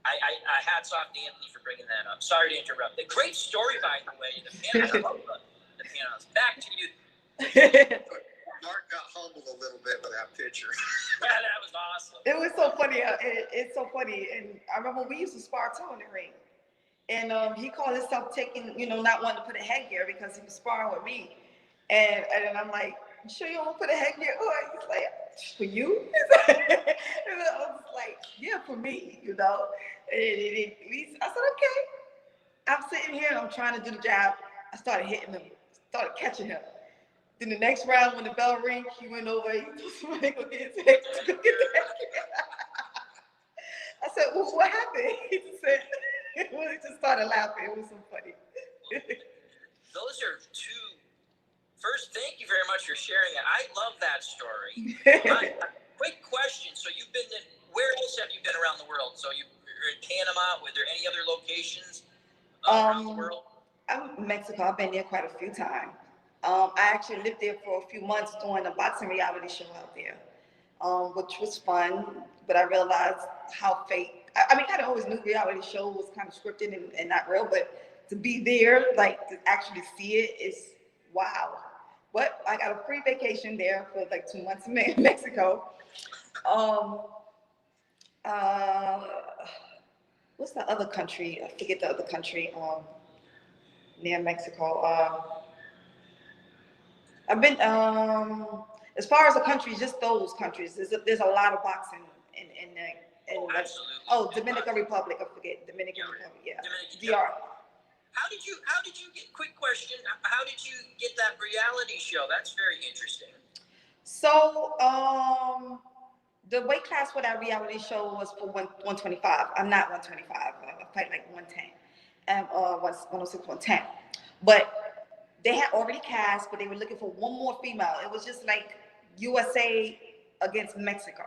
I hats off to Anthony for bringing that up. Sorry to interrupt. The great story, by the way. The pianos. Back to you. Mark got humbled a little bit with that picture. Yeah, that was awesome. It was so funny. It's so funny. And I remember we used to spar too in the ring. And he called himself taking, not wanting to put a headgear because he was sparring with me. And I'm like, "You sure you don't want to put a headgear on?" He's like, "For you?" And I was like, "Yeah, for me, And I said, "Okay." I'm sitting here and I'm trying to do the jab. I started hitting him, started catching him. Then the next round, when the bell rang, he went over. He told somebody to go get his head. Go get the headgear. I said, "Well, what happened?" He said, well, he just started laughing. It was so funny. Those are two. First, thank you very much for sharing it. I love that story. Quick question. So you've been in, where else have you been around the world? So you're in Panama. Were there any other locations around the world? I'm in Mexico. I've been there quite a few times. I actually lived there for a few months doing a boxing reality show out there, which was fun. But I realized how fake. I mean, I kind of always knew reality show was kind of scripted and not real, but to be there, like to actually see it, is wow. But I got a free vacation there for like 2 months in Mexico. What's the other country? I forget the other country near Mexico. I've been as far as the countries, just those countries. There's a lot of boxing in Dominican Republic. I forget Dominican Republic. Yeah, DR. How did you get? Quick question. How did you get that reality show? That's very interesting. So the weight class for that reality show was for 125. I'm not 125. I fight like 110, and 106, 110. But they had already cast, but they were looking for one more female. It was just like USA against Mexico.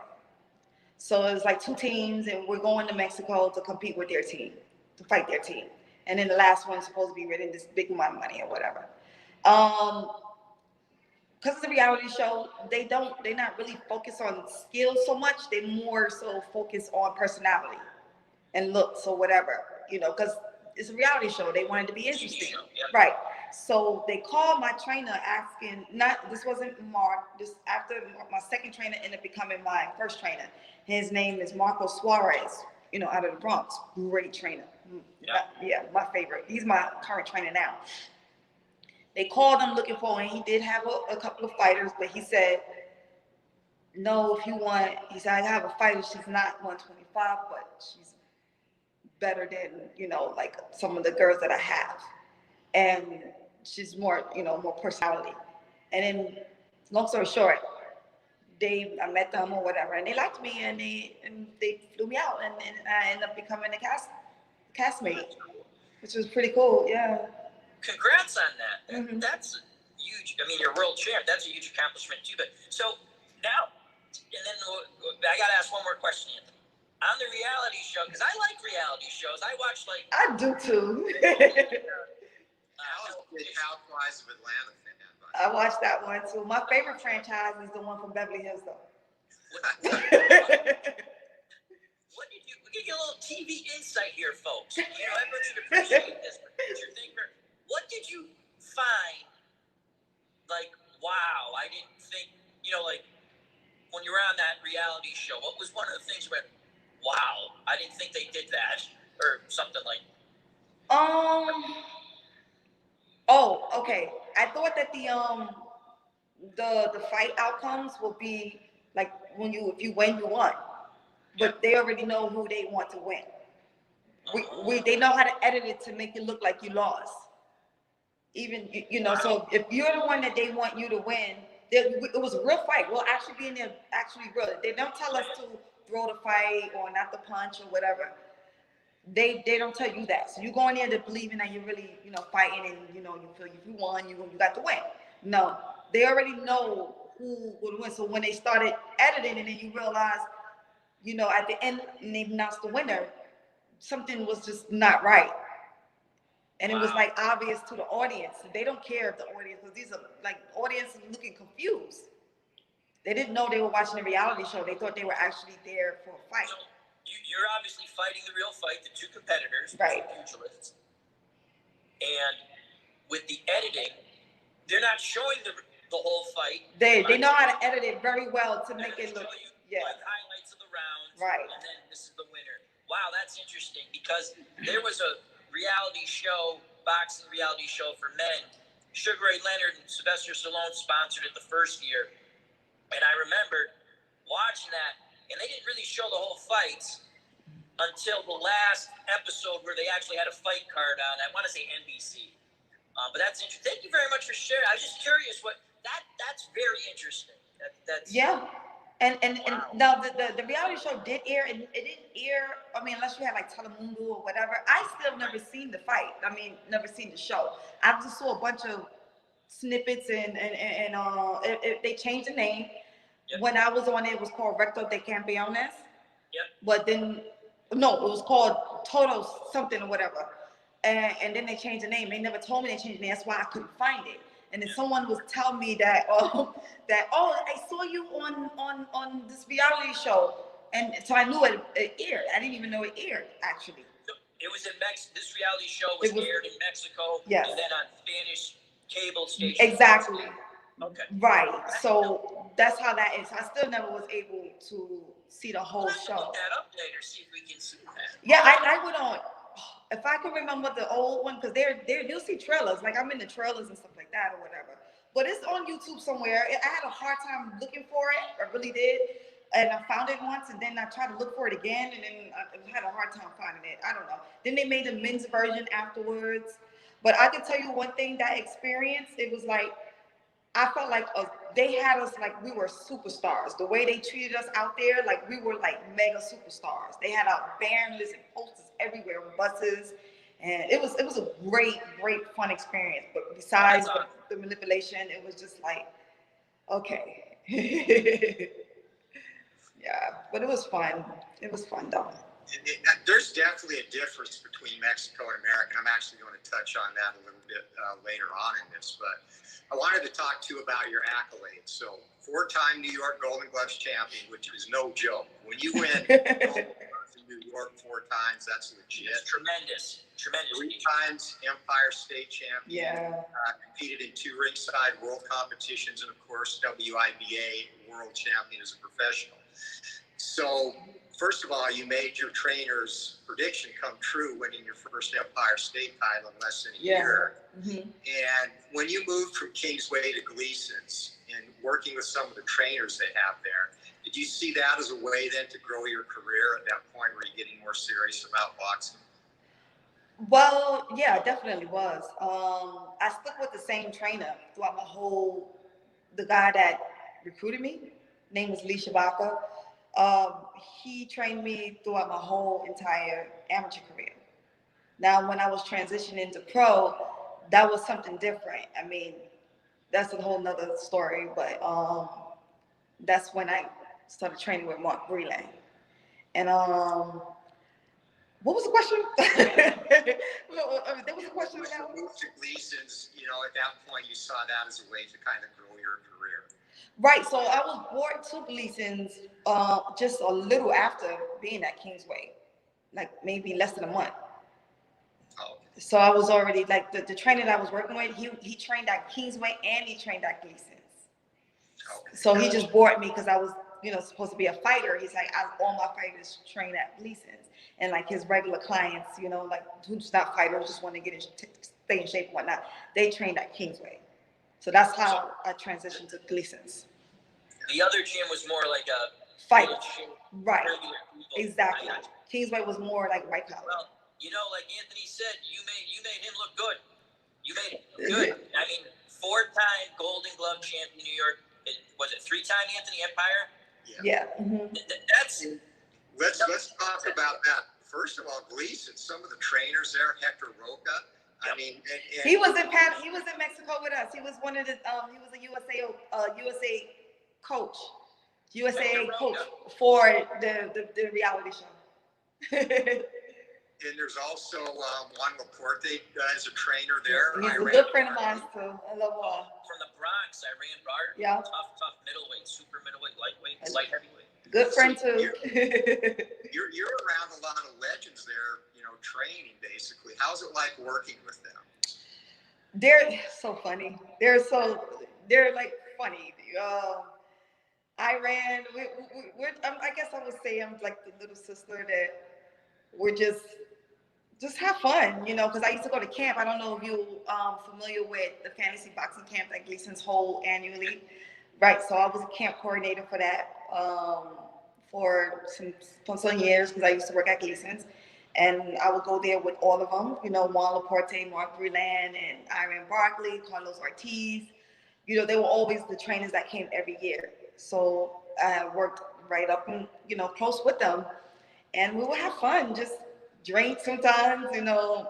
So it was like two teams, and we're going to Mexico to compete with their team, to fight their team. And then the last one's supposed to be winning this big amount of money or whatever. Because it's a reality show, they're not really focused on skills so much. They more so focus on personality and looks or whatever, because it's a reality show. They wanted to be interesting. Right. So they called my trainer asking, this wasn't Mark, this after my second trainer ended up becoming my first trainer. His name is Marco Suarez, out of the Bronx. Great trainer. Yeah, my favorite. He's my current trainer now. They called him looking for him. He did have a couple of fighters, but he said, "No, if you want," he said, "I have a fighter. She's not 125, but she's better than, like some of the girls that I have. And she's more, more personality." And then, long story short, I met them or whatever, and they liked me, and they flew me out, and I ended up becoming a castmate, which was pretty cool. Yeah. Congrats on that. That's huge. I mean, you're world champ. That's a huge accomplishment too. But so now, and then I got to ask one more question, Anthony. On the reality show, because I like reality shows. I watch I do too. Housewives of Atlanta fan. I watched that one too. My favorite franchise is the one from Beverly Hills, though. What did you? We get a little TV insight here, folks. Everyone should appreciate this. What did you find? Like, wow, I didn't think. Like when you were on that reality show, what was one of the things where, wow, I didn't think they did that, or something like? Oh, okay. I thought that the fight outcomes will be like if you win, you won. But they already know who they want to win. They know how to edit it to make it look like you lost. Even so if you're the one that they want you to win, it was a real fight. We'll actually be in there, actually real. They don't tell us to throw the fight or not the punch or whatever. they don't tell you that. So you go in there to believing that you're really, fighting, and you feel if you won, you got to win. No, they already know who would win. So when they started editing, and then you realize, at the end, and they announced the winner, something was just not right. And it was like obvious to the audience. They don't care if the audience, because these are like audience looking confused. They didn't know they were watching a reality show. They thought they were actually there for a fight. So you're obviously fighting the real fight, the two competitors, right? Two pugilists. And with the editing, they're not showing the whole fight. They know how to edit it very well to make it look. Like highlights of the rounds, right? And then this is the winner. Wow, that's interesting, because there was a reality show, boxing reality show for men. Sugar Ray Leonard and Sylvester Stallone sponsored it the first year, and I remember watching that, and they didn't really show the whole fights until the last episode where they actually had a fight card on. I want to say NBC, but that's interesting. Thank you very much for sharing. I was just curious what that's very interesting. That's And now the reality show did air, and it didn't air. I mean, unless you had like Telemundo or whatever. I still never seen the fight. I mean, never seen the show. I just saw a bunch of snippets, and they changed the name. Yep. When I was on it was called Recto de Campeones. Yep. But then, no, it was called Total something or whatever. And then they changed the name. They never told me they changed the name. That's why I couldn't find it. And then someone was telling me that I saw you on this reality show, and so I knew it aired. I didn't even know it aired actually. So it was in Mexico. This reality show was aired in Mexico, yes, and then on Spanish cable stations. Exactly. Okay. Right. So that's how that is. I still never was able to see the whole show. Look that up later. See if we can see that. Yeah, I would on. If I can remember the old one, because you'll see trailers. Like I'm in the trailers and stuff like that or whatever. But it's on YouTube somewhere. I had a hard time looking for it. I really did. And I found it once, and then I tried to look for it again, and then I had a hard time finding it. I don't know. Then they made the men's version afterwards. But I can tell you one thing, that experience, it was like, I felt like they had us like we were superstars. The way they treated us out there, like we were like mega superstars. They had our banners and posters everywhere on buses, and it was a great fun experience. But besides the manipulation, it was just like, okay. Yeah, but it was fun. It was fun though. There's definitely a difference between Mexico and America. I'm actually going to touch on that a little bit later on in this, but I wanted to talk to you about your accolades. So, 4-time New York Golden Gloves champion, which is no joke. When you win Golden Gloves in New York 4 times, that's legit. It's tremendous. 3 times Empire State champion. Yeah. Competed in 2 ringside world competitions, and of course WIBA world champion as a professional. So, first of all, you made your trainer's prediction come true, winning your first Empire State title in less than a year. Mm-hmm. And when you moved from Kingsway to Gleason's and working with some of the trainers they have there, did you see that as a way then to grow your career at that point where you're getting more serious about boxing? Well, yeah, it definitely was. I stuck with the same trainer throughout the guy that recruited me, name was Lee Shabaka. He trained me throughout my whole entire amateur career. Now, when I was transitioning to pro, that was something different. I mean, that's a whole nother story, but that's when I started training with Mark Breland. And what was the question? There was a question. When you moved to Gleason's, at that point, you saw that as a way to kind of grow your career. Right, so I was brought to Gleason's just a little after being at Kingsway, like maybe less than a month. Oh. So I was already like the trainer that I was working with. He trained at Kingsway and he trained at Gleason's. Okay. So he just brought me because I was supposed to be a fighter. He's like, all my fighters train at Gleason's, and like his regular clients, like who's not fighters, just want to get stay in shape and whatnot, they trained at Kingsway. So that's how I transitioned to Gleason's. The other gym was more like a fight. Gym, right. Exactly. Kingsway was more like white collar. Well, like Anthony said, you made him look good. You made it good. I mean, 4-time Golden Glove champion New York. Was it 3-time Anthony Empire? Yeah. Mm-hmm. That's. Let's talk about that first of all, Gleason, some of the trainers there, Hector Roca. I mean, and He was in Mexico with us. He was one of the he was a USA coach. USA coach for the reality show. and there's also Juan Laporte as a trainer there. He's a good friend of mine too. I love Juan. From the Bronx, I ran Bart. Yeah. Tough middleweight, super middleweight, lightweight, light heavyweight. Good friend too. You're around a lot of legends there, training basically. How's it like working with them? They're so funny. They're like funny. I guess I would say I'm like the little sister that we're just have fun, because I used to go to camp. I don't know if you familiar with the fantasy boxing camp that Gleason's hold annually, right? So I was a camp coordinator for that for some years because I used to work at Gleason's, and I would go there with all of them, Juan Laporte, Mark Breland, and Iron Barkley, Carlos Ortiz. They were always the trainers that came every year. So I worked right up and, close with them. And we would have fun, just drink sometimes,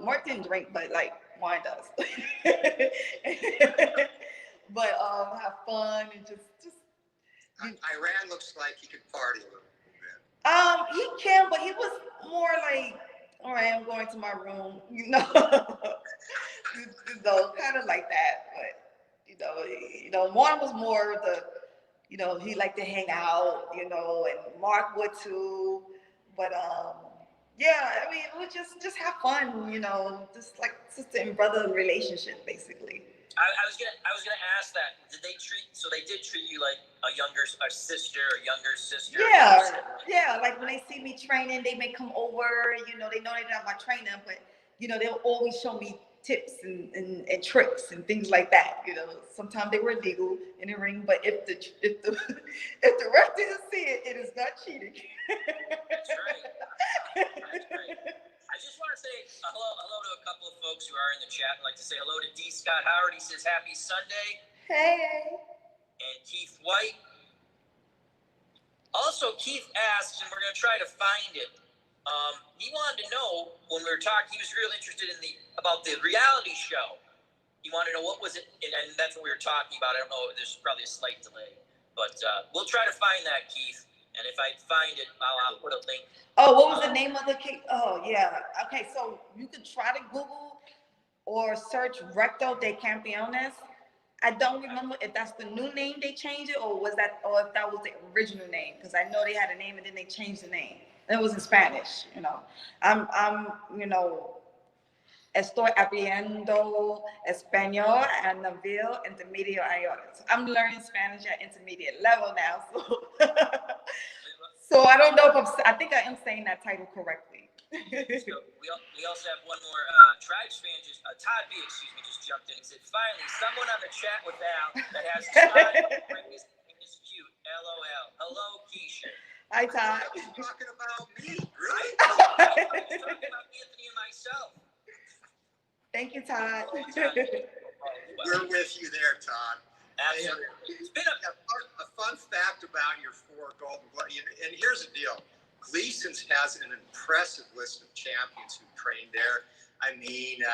Mark didn't drink, but like wine does. But have fun and just Iran looks like he could party a little bit. He can, but he was more like, all right, I'm going to my room, kind of like that. But Juan was more the, he liked to hang out, and Mark would too. But yeah, I mean, it would just have fun, just like sister and brother relationship, basically. I was gonna ask that. Did they treat you like a sister or younger sister? Yeah. Like when they see me training, they may come over. They know they're not my trainer, but they'll always show me tips and tricks and things like that. Sometimes they were illegal in the ring, but if the ref didn't see it, it is not cheating. That's right. I just want to say hello to a couple of folks who are in the chat. I'd like to say hello to D. Scott Howard. He says happy Sunday. Hey. And Keith White. Also, Keith asks, and we're going to try to find it. He wanted to know when we were talking. He was really interested about the reality show. He wanted to know what was it, and that's what we were talking about. I don't know. There's probably a slight delay, but we'll try to find that, Keith. And if I find it, I'll put a link. Oh, what was the name of the cake? Oh, yeah. Okay, so you could try to Google or search Recto de Campeones. I don't remember if that's the new name they changed it, or if that was the original name, because I know they had a name and then they changed the name. And it was in Spanish, I'm estoy aprendiendo español a nivel intermedio ahora. I'm learning Spanish at intermediate level now, so I don't know if I think I am saying that title correctly. So we also have one more Tribes fan, Todd B, just jumped in and said, finally, someone on the chat with Al that has Todd is cute. LOL. Hello, Keisha. Hi, Todd. I was talking about me, really? I was talking about Anthony and myself. Thank you, Todd. We're with you there, Todd. Absolutely. It's been a fun fact about your 4 Golden Gloves, and here's the deal. Gleason's has an impressive list of champions who trained there. I mean,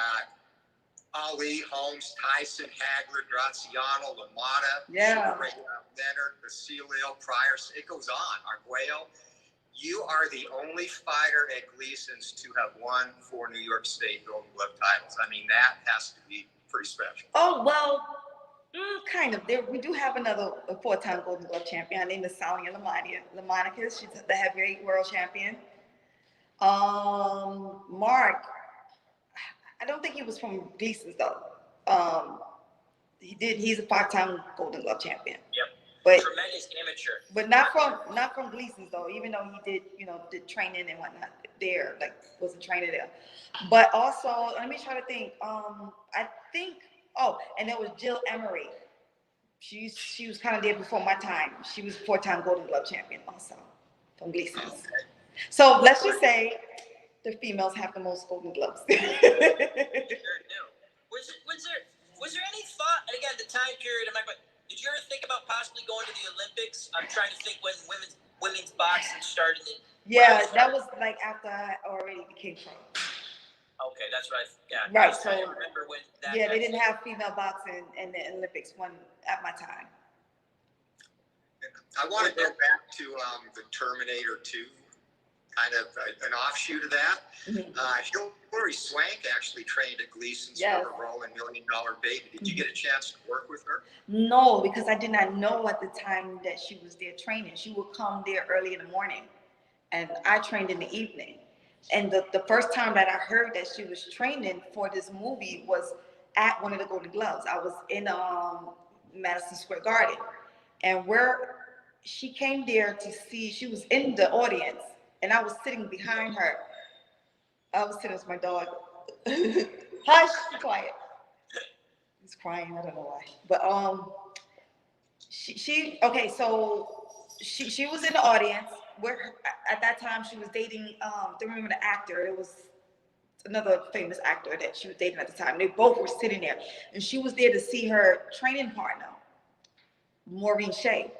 Ali, Holmes, Tyson, Hagler, Graziano, LaMotta, Leonard, Basilio, Pryor. It goes on. Arguello. You are the only fighter at Gleason's to have won 4 New York State Golden Glove titles. I mean, that has to be pretty special. Oh, well, kind of. We do have another 4-time Golden Glove champion. Her name is Salia Lamonicus. She's the heavyweight world champion. Mark, I don't think he was from Gleason's, though. He's a 5-time Golden Glove champion. Yep. But tremendous amateur. But not from Gleason's, though, even though he did training and whatnot there, like was a trainer there. But also, let me try to think. And there was Jill Emery. She was kind of there before my time. She was a 4-time Golden Glove champion also from Gleason's. Okay. So let's just say the females have the most Golden Gloves. Sure do. Was there any thought? And again, the time period. Did you ever think about possibly going to the Olympics? I'm trying to think when women's boxing started in Yeah, that was like after I already became pro. Okay, that's right. Yeah. Right, I was trying to so- remember when that. Yeah, they didn't have female boxing in the Olympics at my time. I want to go back to the Terminator 2, kind of an offshoot of that. Hilary Swank actually trained at Gleason's Yes. for her role in $1 Million Baby. Did you get a chance to work with her? No, because I did not know at the time that she was there training. She would come there early in the morning, and I trained in the evening. And the first time that I heard that she was training for this movie was at one of the Golden Gloves. I was in Madison Square Garden, and where she came there to see, she was in the audience, and I was sitting behind her. I was sitting with my dog. Hush, be quiet. He's crying. I don't know why, but she okay. So she was in the audience where at that time she was dating. Don't remember the actor. It was another famous actor that she was dating at the time. They both were sitting there, and she was there to see her training partner, Maureen Shea,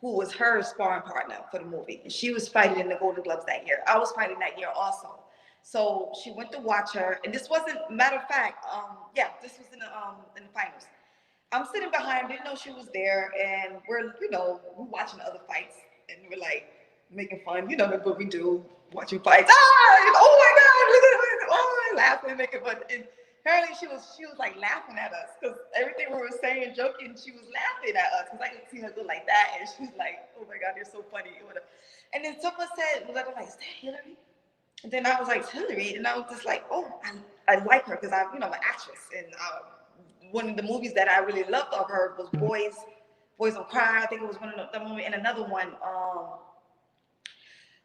who was her sparring partner for the movie. And she was fighting in the Golden Gloves that year. I was fighting that year also. So she went to watch her, and this wasn't, matter of fact, this was in the finals. I'm sitting behind, didn't know she was there, and we're watching other fights, and we're like making fun, what we do, watching fights. Oh my God, oh, laughing, making fun. And apparently she was like laughing at us because everything we were saying, joking, she was laughing at us because I could see her go like that, and she was like, "Oh my God, you're so funny." And then someone said, "Was like, is that Hillary?" And then I was like, "Hillary," and I was just like, "Oh, I like her because I'm an actress." And one of the movies that I really loved of her was Boys Don't Cry. I think it was one of the movie, and another one.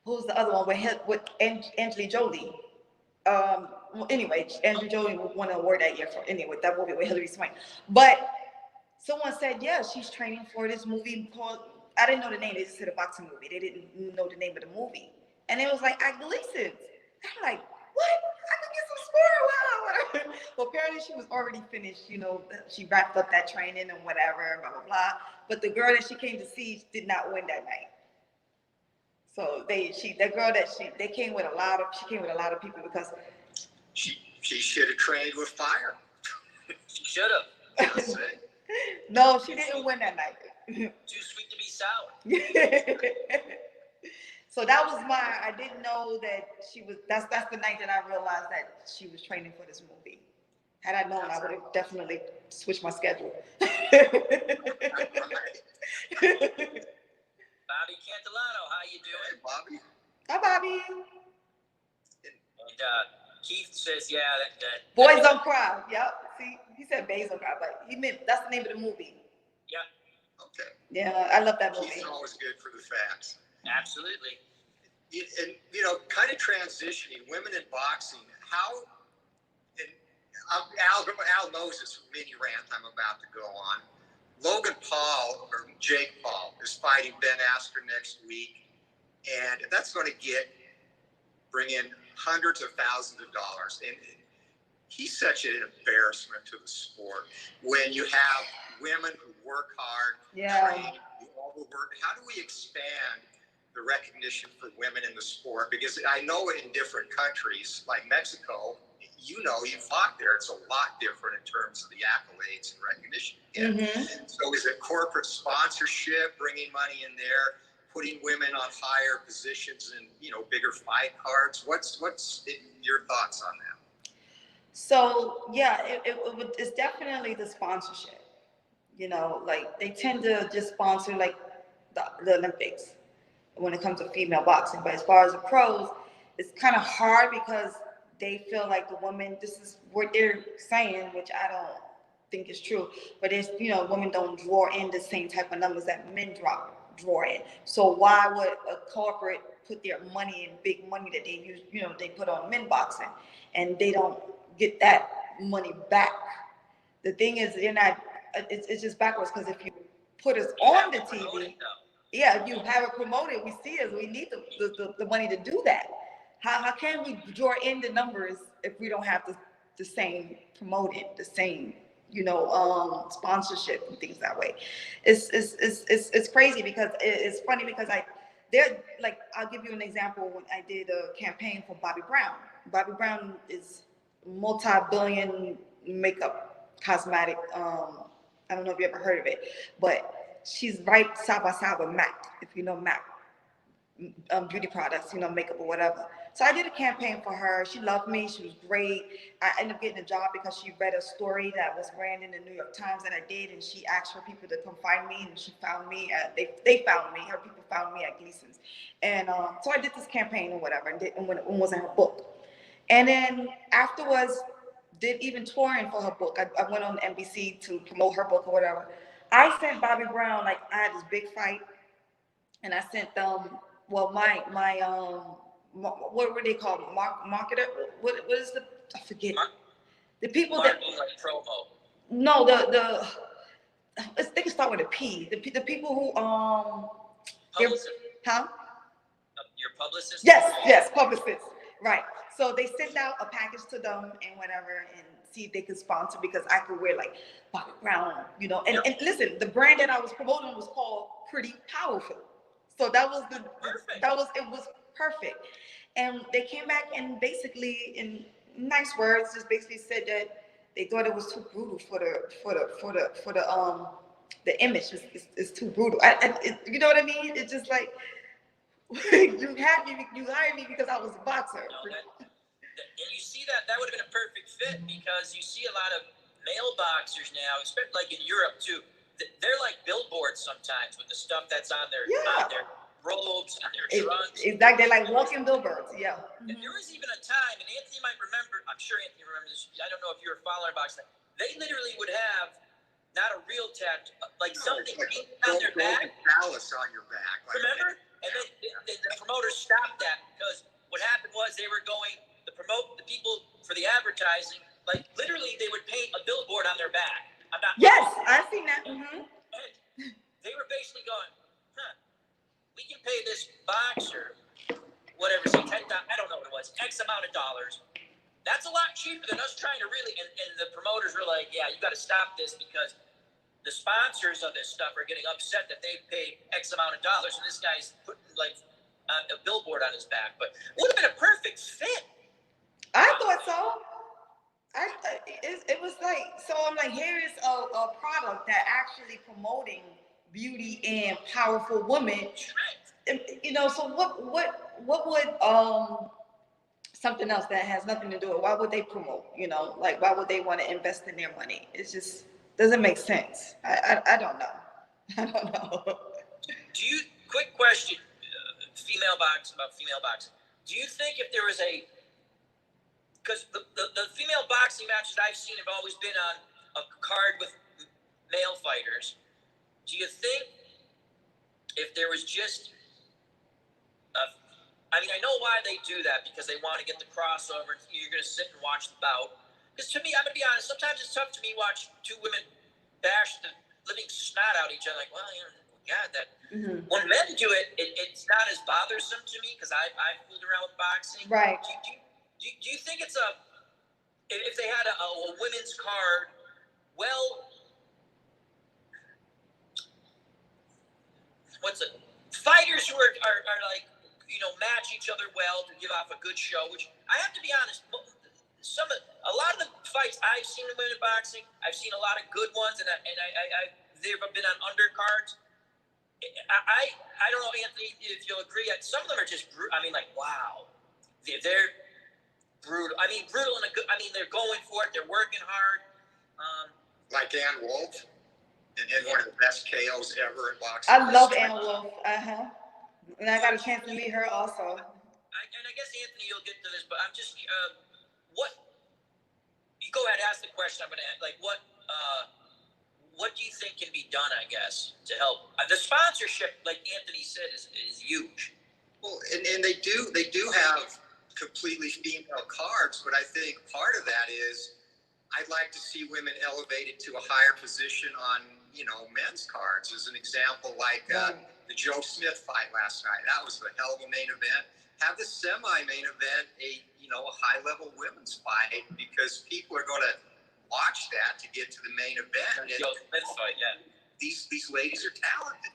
Who's the other one with Angelina Jolie? Well, anyway, Angelina Jolie won an award that year for that movie with Hilary Swank. But someone said, yeah, she's training for this movie called, I didn't know the name. They just said a boxing movie. They didn't know the name of the movie, and it was like at Gleason's. I'm like, what? I could get some sport. Wow. Well, apparently she was already finished. She wrapped up that training and whatever, blah blah blah. But the girl that she came to see did not win that night. So they came with a lot of people because she should have trained with fire. She should have. No, she didn't win that night. Too sweet to be sour. So that was I didn't know that she was. That's the night that I realized that she was training for this movie. Had I known, I would have definitely switched my schedule. Bobby Cantilano, how you doing? Hey, Bobby. Hi, Bobby. And Keith says, yeah, that Boys Don't Cry. Yep. See, he said Bays Don't Cry, but he meant that's the name of the movie. Yeah. Okay. Yeah, I love that movie. Keith's always good for the facts. Absolutely. And kind of transitioning, women in boxing, how, and Al knows this mini rant I'm about to go on. Logan Paul, or Jake Paul, is fighting Ben Askren next week, and that's going to bring in hundreds of thousands of dollars. And he's such an embarrassment to the sport. When you have women who work hard, train, do all the work, how do we expand the recognition for women in the sport? Because I know in different countries, like Mexico, you fought there, it's a lot different in terms of the accolades and recognition. So is it corporate sponsorship, bringing money in there, putting women on higher positions and bigger fight cards? What's your thoughts on that? So yeah, it's definitely the sponsorship. Like they tend to just sponsor like the Olympics when it comes to female boxing. But as far as the pros, it's kind of hard because they feel like the women, this is what they're saying, which I don't think is true, but it's, women don't draw in the same type of numbers that men draw in. So why would a corporate put their money in, big money that they use, they put on men boxing, and they don't get that money back? The thing is, it's just backwards, because if you put us on the TV, yeah, you have it promoted, we see it, we need the money to do that. How can we draw in the numbers if we don't have the same promoting, the same sponsorship and things that way? It's crazy, because it's funny, because they're like, I'll give you an example. When I did a campaign for Bobbi Brown. Bobbi Brown is multi-billion makeup cosmetic. I don't know if you ever heard of it, but she's right side by side with MAC, if you know MAC, beauty products, makeup or whatever. So I did a campaign for her. She loved me. She was great. I ended up getting a job because she read a story that was ran in the New York Times that I did, and she asked for people to come find me, and she found me. They found me. Her people found me at Gleason's, and so I did this campaign or whatever, and when it was in her book, and then afterwards, did even touring for her book. I went on NBC to promote her book or whatever. I sent Bobbi Brown, like, I had this big fight, and I sent them. Well, what were they called? Marketer? What is the? I forget. The people that like promo. No, they can start with a P. The people who Publicist. huh? Your publicist. Yes, publicists. Right. So they sent out a package to them and whatever, and see if they could sponsor, because I could wear like Bobbi Brown, And listen, the brand that I was promoting was called Pretty Powerful. So that was it was perfect. And they came back and basically, in nice words, just basically said that they thought it was too brutal for the image is too brutal. You know what I mean? It's just like you hired me because I was a boxer. And you see that would have been a perfect fit, because you see a lot of male boxers now, especially like in Europe too. They're like billboards sometimes with the stuff that's on their robes, on their trunks. Exactly, they're like walking billboards. Yeah. And there was even a time, and Anthony might remember. I'm sure Anthony remembers this. I don't know if you were following boxing. They literally would have not a real tattoo, like something on their back. Palace on your back. Like Remember? And then the promoters stopped that, because what happened was they were going to promote the people for the advertising. Like literally, they would paint a billboard on their back. Yes, I've seen that. Mm-hmm. And they were basically going, we can pay this boxer, whatever, say $10,000, I don't know what it was, X amount of dollars. That's a lot cheaper than us trying to really, and the promoters were like, yeah, you got to stop this, because the sponsors of this stuff are getting upset that they paid X amount of dollars, and this guy's putting like a billboard on his back. But it would have been a perfect fit. I thought so. It was like, so I'm like, here is a product that actually promoting beauty and powerful women. So what would something else that has nothing to do with it, why would they promote? Like, why would they want to invest in their money? It just doesn't make sense. I don't know. I don't know. Quick question, female boxing. Do you think if there was because the female boxing matches I've seen have always been on a card with male fighters, do you think if there was just, I know why they do that, because they want to get the crossover. You're going to sit and watch the bout. Because to me, I'm going to be honest, sometimes it's tough to me watch two women bash the living snot out each other. Like, well, God, that. Mm-hmm. When men do it, it's not as bothersome to me, because I've fooled around with boxing. Right. Do you think it's if they had a women's card, fighters who are like, match each other well to give off a good show, which I have to be honest, a lot of the fights I've seen in women boxing, I've seen a lot of good ones, and they've been on undercards. I don't know, Anthony, if you'll agree, some of them are just wow. They're brutal. Brutal in a good. They're going for it. They're working hard. Like Ann Wolfe, and one of the best KOs ever in boxing. I love Ann Wolfe. And I got a chance to meet her also. And I guess Anthony, you'll get to this, but I'm just what. You go ahead, ask the question. I'm going to what do you think can be done? I guess to help the sponsorship, like Anthony said, is huge. Well, and they do have completely female cards, but I think part of that is I'd like to see women elevated to a higher position on men's cards. As an example, like the Joe Smith fight last night, that was a hell of a main event. Have the semi-main event a high level women's fight, because people are going to watch that to get to the main event. Joe Smith fight, yeah. These ladies are talented,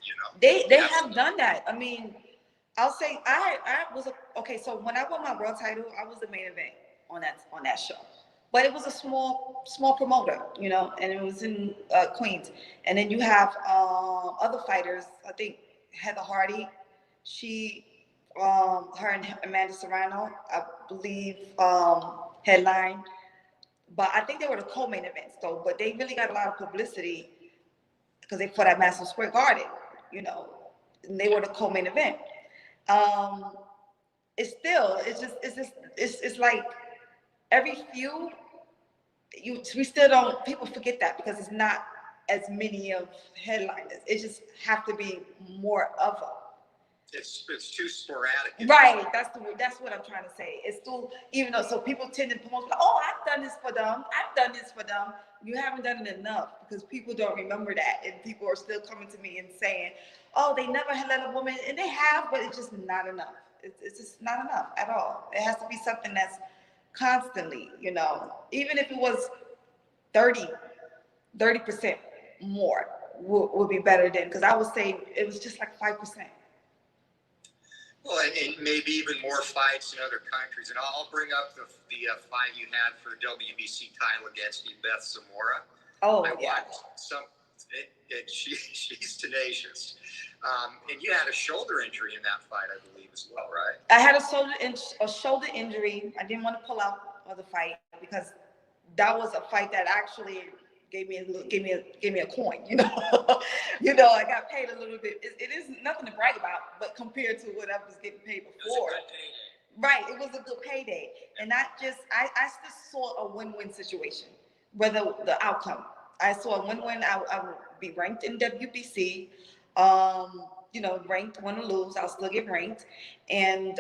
They have done that. I'll say I was okay. So when I won my world title, I was the main event on that show, but it was a small promoter, you know, and it was in Queens. And then you have other fighters. I think Heather Hardy, she, her and Amanda Serrano, I believe, headline. But I think they were the co-main events though. But they really got a lot of publicity because they fought at Madison Square Garden, you know, and they were the co-main event. Um, it's like every few we still don't, people forget that because it's not as many of headliners. It just have to be more of them. It's too sporadic. Right, that's what I'm trying to say. It's still, even though, so people tend to promote like, oh, I've done this for them, I've done this for them. You haven't done it enough because people don't remember that, and people are still coming to me and saying, oh, they never had let a woman, and they have, but it's just not enough. It's just not enough at all. It has to be something that's constantly, you know, even if it was 30% more would be better than, because I would say it was just like 5%. Well, and maybe even more fights in other countries. And I'll bring up the fight you had for WBC title against Beth Zamora. Oh, I yeah. watched she's tenacious. And you had a shoulder injury in that fight, I believe, as well, right? I had a shoulder injury. I didn't want to pull out of the fight because that was a fight that actually gave me a coin, you know. You know, I got paid a little bit. It is nothing to brag about, but compared to what I was getting paid before, right? It was a good payday, and I just still saw a win-win situation. Whether the outcome, I saw a win-win. I would be ranked in WBC. You know, ranked, win or lose, I'll still get ranked and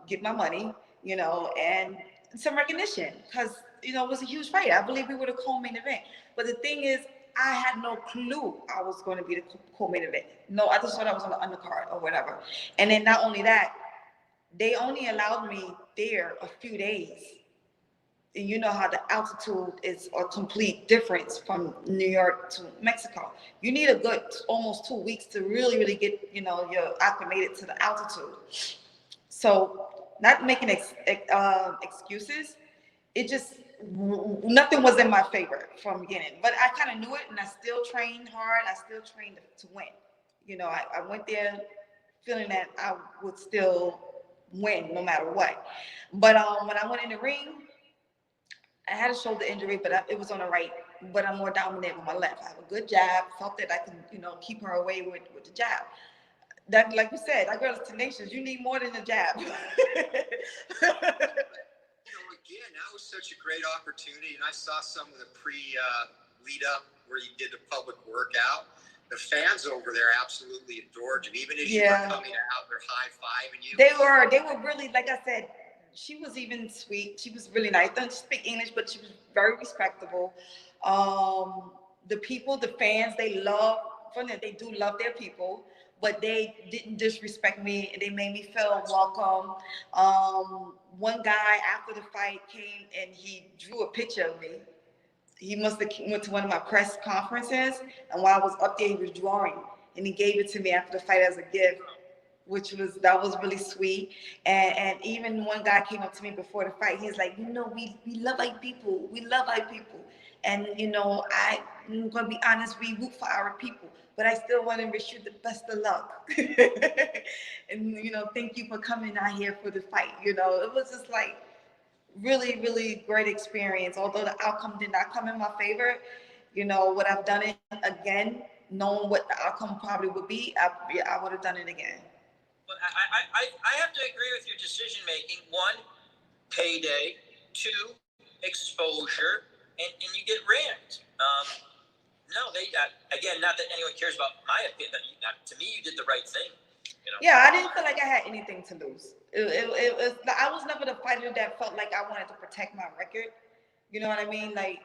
get my money, you know, and some recognition because, you know, it was a huge fight. I believe we were the co-main event. But the thing is, I had no clue I was going to be the co-main event. No, I just thought I was on the undercard or whatever. And then not only that, they only allowed me there a few days. And you know how the altitude is a complete difference from New York to Mexico. You need a good almost 2 weeks to really get, you know, you're acclimated to the altitude. So not making excuses, it just, nothing was in my favor from beginning. But I kind of knew it, and I still trained hard. I still trained to win. You know, I went there feeling that I would still win no matter what. But when I went in the ring, I had a shoulder injury, but it was on the right. But I'm more dominant with my left. I have a good jab. Felt that I can, you know, keep her away with the jab. That, like you said, that girl is tenacious. You need more than a jab. You know, again, that was such a great opportunity, and I saw some of the lead up where you did the public workout. The fans over there absolutely adored you, even as you were coming out, they're high-fiving you. They were really, like I said, she was even sweet. She was really nice. Don't speak English, but she was very respectable. The people, the fans, they do love their people, but they didn't disrespect me. They made me feel welcome. One guy after the fight came and he drew a picture of me. He must have went to one of my press conferences, and while I was up there, he was drawing, and he gave it to me after the fight as a gift, that was really sweet. And even one guy came up to me before the fight. He's like, you know, we love our people. We love our people. And, you know, I'm going to be honest, we root for our people. But I still want to wish you the best of luck. And, you know, thank you for coming out here for the fight. You know, it was just like really great experience. Although the outcome did not come in my favor, you know, would I've done it again, knowing what the outcome probably would be, I would have done it again. But I have to agree with your decision making. One, payday. Two, exposure, and you get ranked. No, again, not that anyone cares about my opinion. To me, you did the right thing. You know? Yeah, I didn't feel like I had anything to lose. I was never the fighter that felt like I wanted to protect my record. You know what I mean? Like,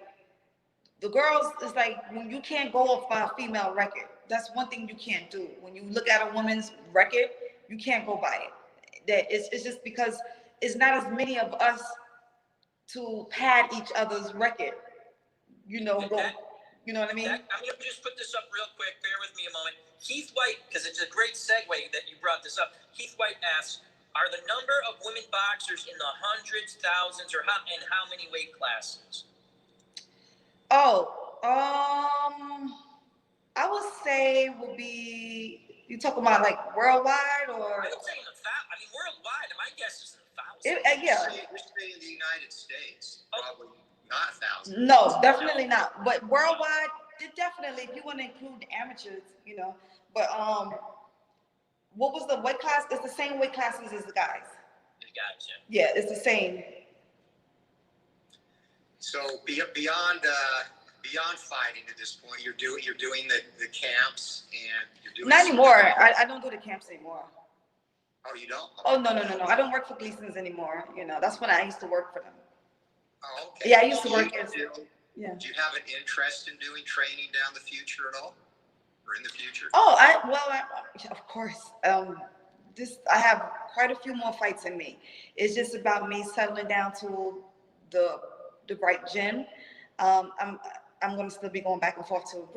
the girls, it's like when you can't go off by a female record. That's one thing you can't do. When you look at a woman's record, you can't go by it. That it's just because it's not as many of us to pad each other's record. You know, You know what I mean? I'm going to just put this up real quick. Bear with me a moment. Keith White, because it's a great segue that you brought this up. Keith White asks, are the number of women boxers in the hundreds, thousands, or how many weight classes? Oh, I would say will be, you talking about like worldwide or? I would say in the I mean, worldwide, my guess is in the thousands. Yeah. You're saying in the United States, probably not thousands. No, definitely not. But worldwide, definitely, if you want to include the amateurs, you know. But what was the weight class? It's the same weight classes as the guys. The guys, yeah. Yeah, it's the same. So beyond fighting at this point, you're doing the camps and you're doing. Not anymore. I don't do the camps anymore. Oh, you don't? Oh no. I don't work for Gleason's anymore. You know, that's when I used to work for them. Oh, okay. Yeah, I used to work as. Yeah. Do you have an interest in doing training down the future at all, or in the future? Oh, of course. I have quite a few more fights in me. It's just about me settling down to the right gym. I'm going to still be going back and forth to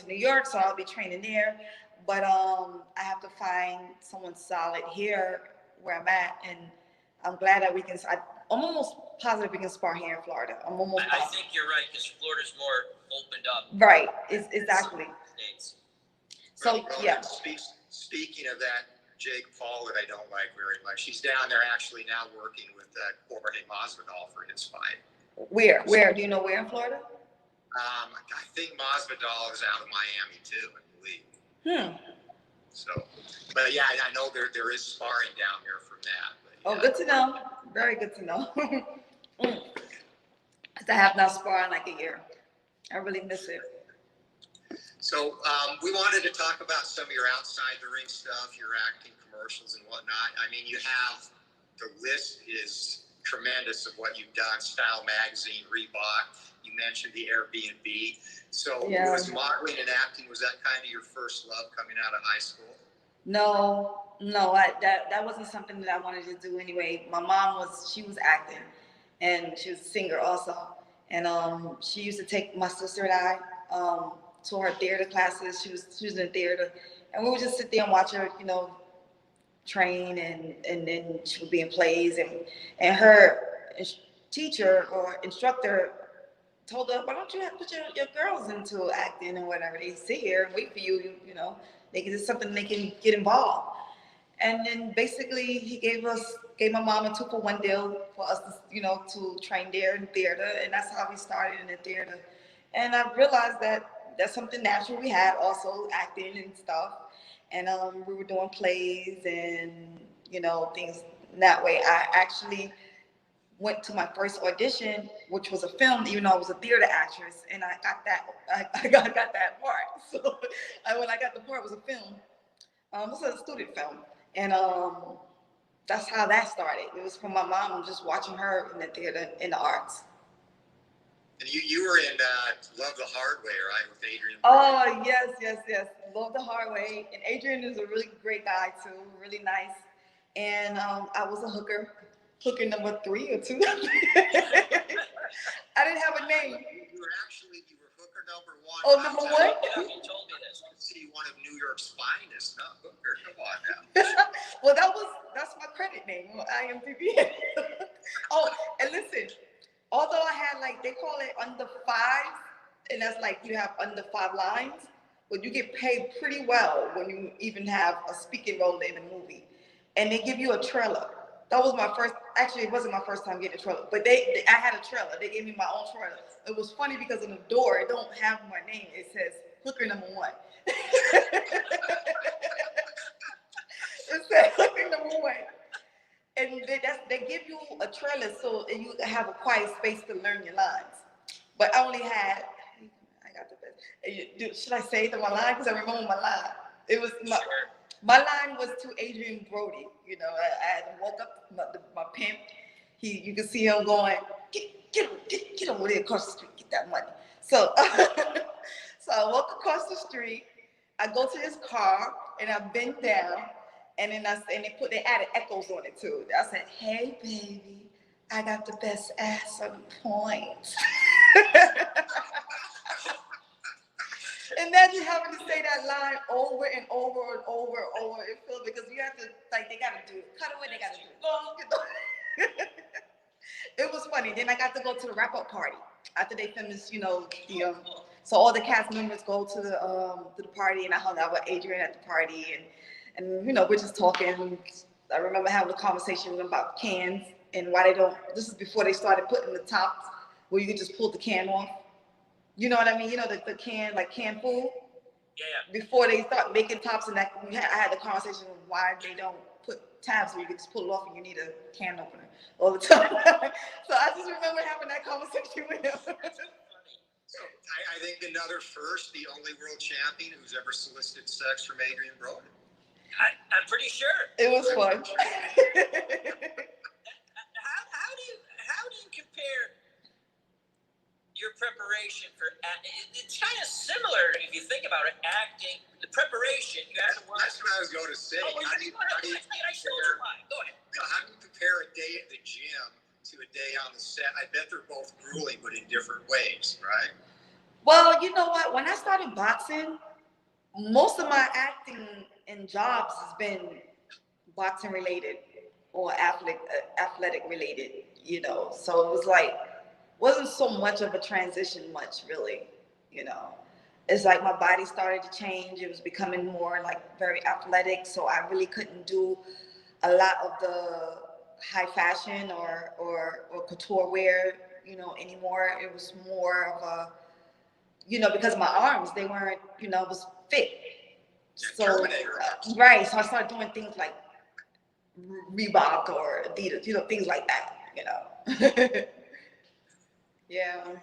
New York, so I'll be training there. But I have to find someone solid here where I'm at, and I'm glad that I'm almost positive we can spar here in Florida. I'm almost positive. I think you're right, because Florida's more opened up. Right, exactly. States. So, yeah. Speaking of that, Jake Paul, that I don't like very much, he's down there actually now working with Jorge Masvidal for his fight. Where? Do you know where in Florida? I think Masvidal is out of Miami too, I believe. So, but yeah, I know there is sparring down here from that. But, yeah. Good to know. Very good to know. I have not sparred in like a year. I really miss it. So we wanted to talk about some of your outside the ring stuff, your acting, commercials, and whatnot. I mean, the list is tremendous of what you've done. Style Magazine, Reebok. You mentioned the Airbnb. So was modeling and acting, was that kind of your first love coming out of high school? No, that wasn't something that I wanted to do anyway. My mom she was acting, and she was a singer also. And she used to take my sister and I to her theater classes. She was in theater, and we would just sit there and watch her, train, and then she would be in plays, and her teacher or instructor told her, why don't you put your girls into acting and whatever? They sit here and wait for you, it's something they can get involved. And then basically he gave my mom a 2-for-1 deal for us to train there in theater, and that's how we started in the theater. And I realized that that's something natural we had, also acting and stuff. And we were doing plays and things that way. I actually went to my first audition, which was a film, even though I was a theater actress, and I got that. I got that part. So when I got the part, it was a film. It was a student film, and that's how that started. It was from my mom, just watching her in the theater, in the arts. And you were in Love the Hard Way, right, with Adrian? Oh, yes. Love the Hard Way. And Adrian is a really great guy, too. Really nice. And I was a hooker number 3 or 2. I didn't have a name. You were hooker number 1. Oh, number 1? You told me this. See, one of New York's finest, not hooker. Come on now. Well, that's my credit name on IMDb. Oh, and listen, although I had, they call it under 5, and that's you have under 5 lines, but you get paid pretty well when you even have a speaking role in a movie. And they give you a trailer. That was my first, actually it wasn't my first time getting a trailer, but I had a trailer. They gave me my own trailer. It was funny because on the door, it don't have my name. It says hooker number 1. It said hooker number 1. And they give you a trailer so you have a quiet space to learn your lines. But I only had, I got the best. Should I say it to my line? Because I remember my line. It was my line was to Adrian Brody. I had to walk up my pimp. You can see him going, get over there across the street, get that money. So, so I walk across the street. I go to his car and I bend down, and then they added echoes on it too. I said, "Hey baby, I got the best ass on the point." Imagine having to say that line over and over and over and over in film because you have to, like, they got to do cutaway, they got to do long. It was funny. Then I got to go to the wrap-up party after they finished, so all the cast members go to the party, and I hung out with Adrian at the party, and we're just talking. I remember having a conversation with them about cans and why they don't. This is before they started putting the tops where you could just pull the can off. You know what I mean? The can, like canned food. Yeah. Before they start making tops, and that I had the conversation of why they don't put tabs where you can just pull it off and you need a can opener all the time. So I just remember having that conversation with him. So I think another first, the only world champion who's ever solicited sex from Adrian Brody. I'm pretty sure. It was fun. How do you compare your preparation for it's kind of similar if you think about it, acting, the preparation, you have to work. That's what I was going to say. I showed you mine. Go ahead. How do you compare a day at the gym to a day on the set? I bet they're both grueling, but in different ways, right? Well, you know what? When I started boxing, most of my acting and jobs has been boxing related or athletic related, So it was like, wasn't so much of a transition really, It's like my body started to change. It was becoming more like very athletic. So I really couldn't do a lot of the high fashion or couture wear, anymore. It was more of a, because my arms, they weren't, it was fit. So, right. So I started doing things like Reebok or Adidas, things like that, Yeah. And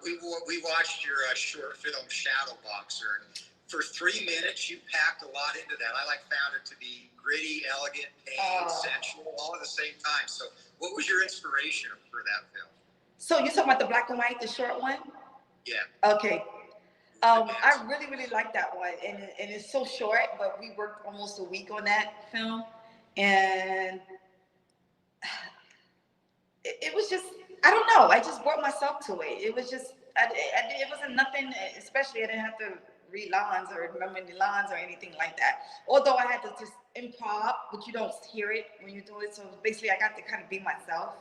we watched your short film Shadow Boxer. For 3 minutes, you packed a lot into that. I found it to be gritty, elegant, pain, sensual, all at the same time. So, what was your inspiration for that film? So you talking about the black and white, the short one? Yeah. Okay. I really, really like that one, and it's so short, but we worked almost a week on that film, and it was just, I don't know, I just brought myself to it. It was just, it wasn't nothing, especially I didn't have to read lines or remember any lines or anything like that. Although I had to just improv, but you don't hear it when you do it. So basically I got to kind of be myself.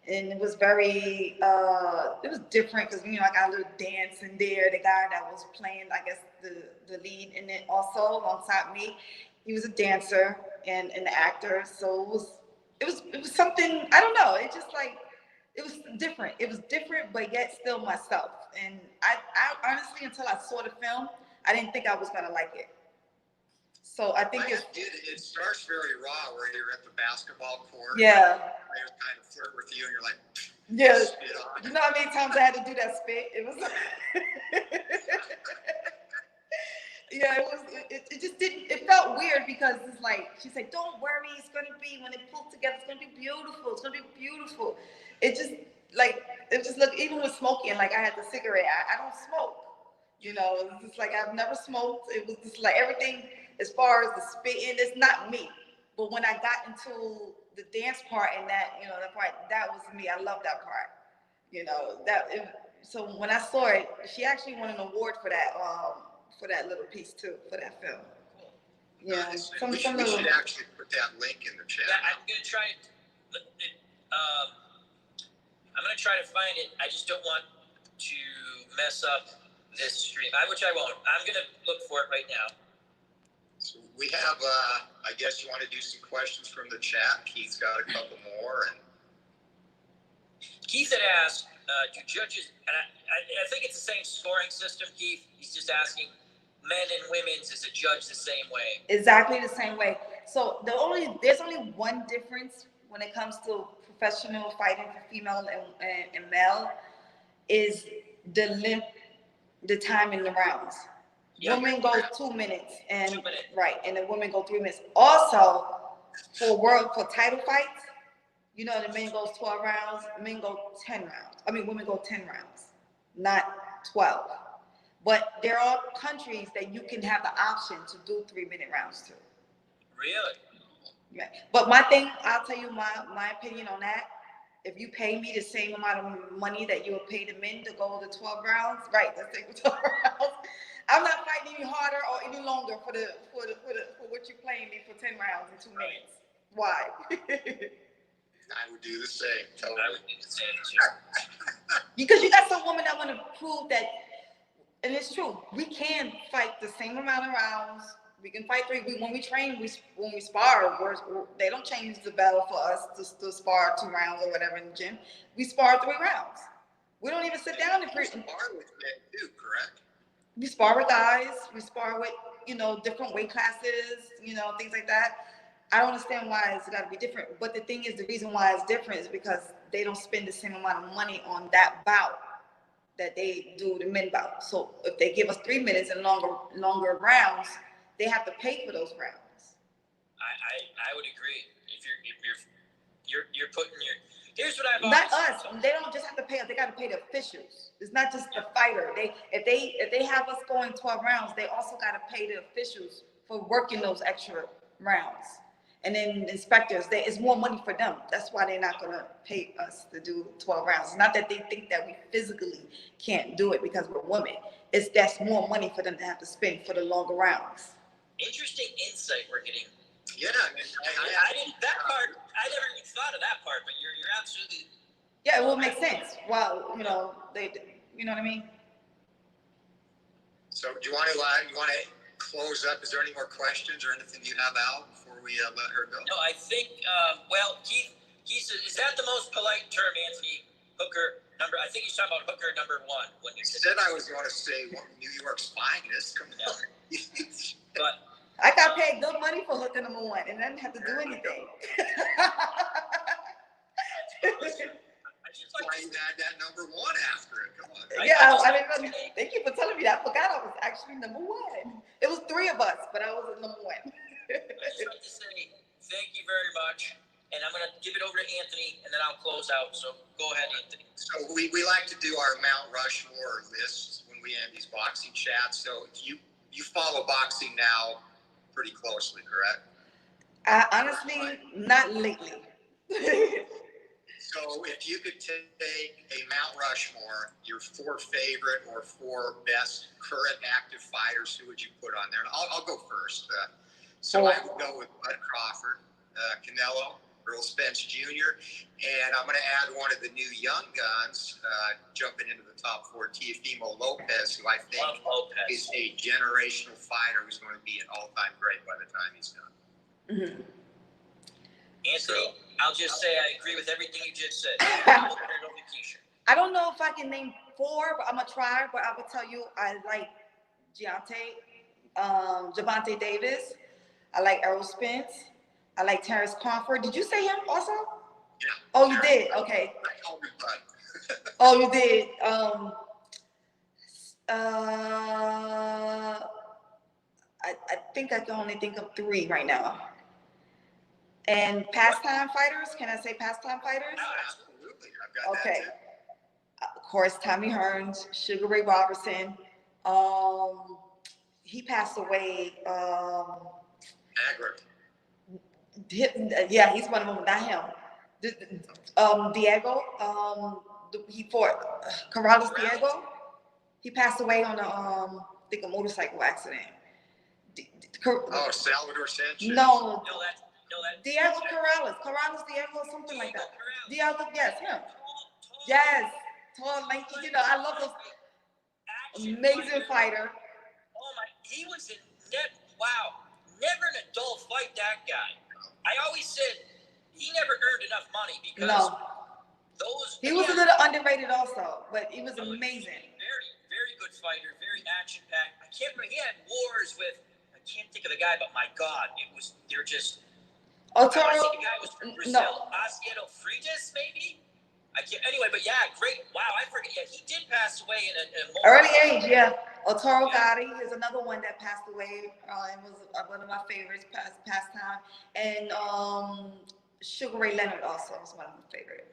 And it was very, it was different because, I got a little dance in there. The guy that was playing, I guess, the lead in it also alongside me, he was a dancer and an actor. So it was something, I don't know. It just it was different. It was different, but yet still myself. And I honestly, until I saw the film, I didn't think I was going to like it. So I think it starts very raw where you're at the basketball court. Yeah. They're kind of flirt with you and you're like, yeah. Spit on. You know how many times I had to do that spit? It was yeah, it just didn't, it felt weird because it's like, she said, don't worry, it's going to be, when it pulls together, it's going to be beautiful. It's going to be beautiful. It just looked, even with smoking, I had the cigarette, I don't smoke. It's just I've never smoked. It was just everything as far as the spitting, it's not me. But when I got into the dance part and that, that part, that was me. I love that part. So when I saw it, she actually won an award for that little piece too, for that film. Yeah. We should actually put that link in the chat. Yeah, I'm gonna try it. I'm gonna try to find it. I just don't want to mess up this stream, which I won't. I'm gonna look for it right now. So we have, I guess you want to do some questions from the chat. Keith's got a couple more. And Keith had asked, do judges, and I think it's the same scoring system, Keith. He's just asking, men and women's, is it judged the same way? Exactly the same way. So there's only one difference when it comes to professional fighting for female and male is the length, the time in the rounds. Yep. Women go 2 minutes and 2 minutes. Right, and the women go 3 minutes. Also, for title fights, the men goes 12 rounds, men go 10 rounds. Women go 10 rounds, not 12. But there are countries that you can have the option to do 3-minute rounds too. Really? Yeah. But my thing, I'll tell you my opinion on that if you pay me the same amount of money that you would pay the men to go the 12 rounds, right? Let's take the 12 rounds. I'm not fighting any harder or any longer for what you're playing me for 10 rounds in 2 minutes. Why? I would do the same. Totally. I would do the same too. Because you got some women that want to prove that, and it's true, we can fight the same amount of rounds. We can fight 3. When we train, when we spar, they don't change the battle for us to spar 2 rounds or whatever in the gym. We spar 3 rounds. We don't even sit down and You spar with men too, correct? we spar with guys. We spar with, different weight classes, things like that. I don't understand why it's got to be different. But the thing is, the reason why it's different is because they don't spend the same amount of money on that bout that they do the men bout. So if they give us 3 minutes and longer rounds, they have to pay for those rounds. I would agree. If you're putting your, here's what I've Not always us. They don't just have to pay us. They got to pay the officials. It's not just the fighter. If they have us going 12 rounds, they also got to pay the officials for working those extra rounds. And then inspectors, it's more money for them. That's why they're not gonna pay us to do 12 rounds. It's not that they think that we physically can't do it because we're women. That's more money for them to have to spend for the longer rounds. Interesting insight we're getting. Yeah, I didn't that part. I never even thought of that part, but you're absolutely. Yeah, it will make sense. Well, they, you know what I mean. So do you want to close up? Is there any more questions or anything you have out before we let her go? No, I think. Well, Keith said, is that the most polite term, Anthony? Hooker number. I think he's talking about hooker number 1 when he said I was going to say New York's finest. Come on. But I got paid good money for hooker number 1, and I didn't have to do anything. I just like why you had that number 1 after it. Come on. Yeah, I mean, thank you for telling me that. I forgot I was actually number 1. It was 3 of us, but I was number 1. I just like to say thank you very much, and I'm gonna give it over to Anthony, and then I'll close out. So go ahead, Anthony. So we like to do our Mount Rushmore lists when we end these boxing chats. So you follow boxing now pretty closely, correct? Honestly, not lately. So if you could take a Mount Rushmore, your 4 favorite or 4 best current active fighters, who would you put on there? And I'll go first. So I would go with Bud Crawford, Canelo, Earl Spence Jr., and I'm going to add one of the new young guns, jumping into the top 4, Teofimo Lopez, who I think is a generational fighter who's going to be an all-time great by the time he's done. Mm-hmm. Anthony, I'll just say I agree with everything you just said. I don't know if I can name 4, but I'm gonna try. But I will tell you, I like Gervonta Davis. I like Errol Spence. I like Terrence Crawford. Did you say him also? Yeah. Oh, you did. Okay. I called him Bud. Oh, you did. I think I can only think of 3 right now. And pastime fighters? Can I say pastime fighters? Absolutely. I've got Okay. that too. Of course, Tommy Hearns, Sugar Ray Robertson. He passed away. Agler. Yeah, he's one of them. Not him. Diego. He fought Carlos Diego. He passed away on a motorcycle accident. Salvador Sanchez. No. No, that Diego Carlos Diego, something like that. Diego, yes, him. Yes, tall, lanky. I love those amazing fighter. Oh my, he was never an adult fight, that guy. I always said he never earned enough money because he was a little underrated also, but he was amazing. Very, very good fighter, very action packed. I can't remember, he had wars with, I can't think of the guy, but my God, they're just. Otaro, I think the guy was from Brazil, Osiedo Freitas, maybe? I can't, anyway, but yeah, great. Wow, I forget. Yeah, he did pass away in a early age, yeah. Otaro Gotti is another one that passed away. It was one of my favorites, pastime. And Sugar Ray Leonard also was one of my favorites.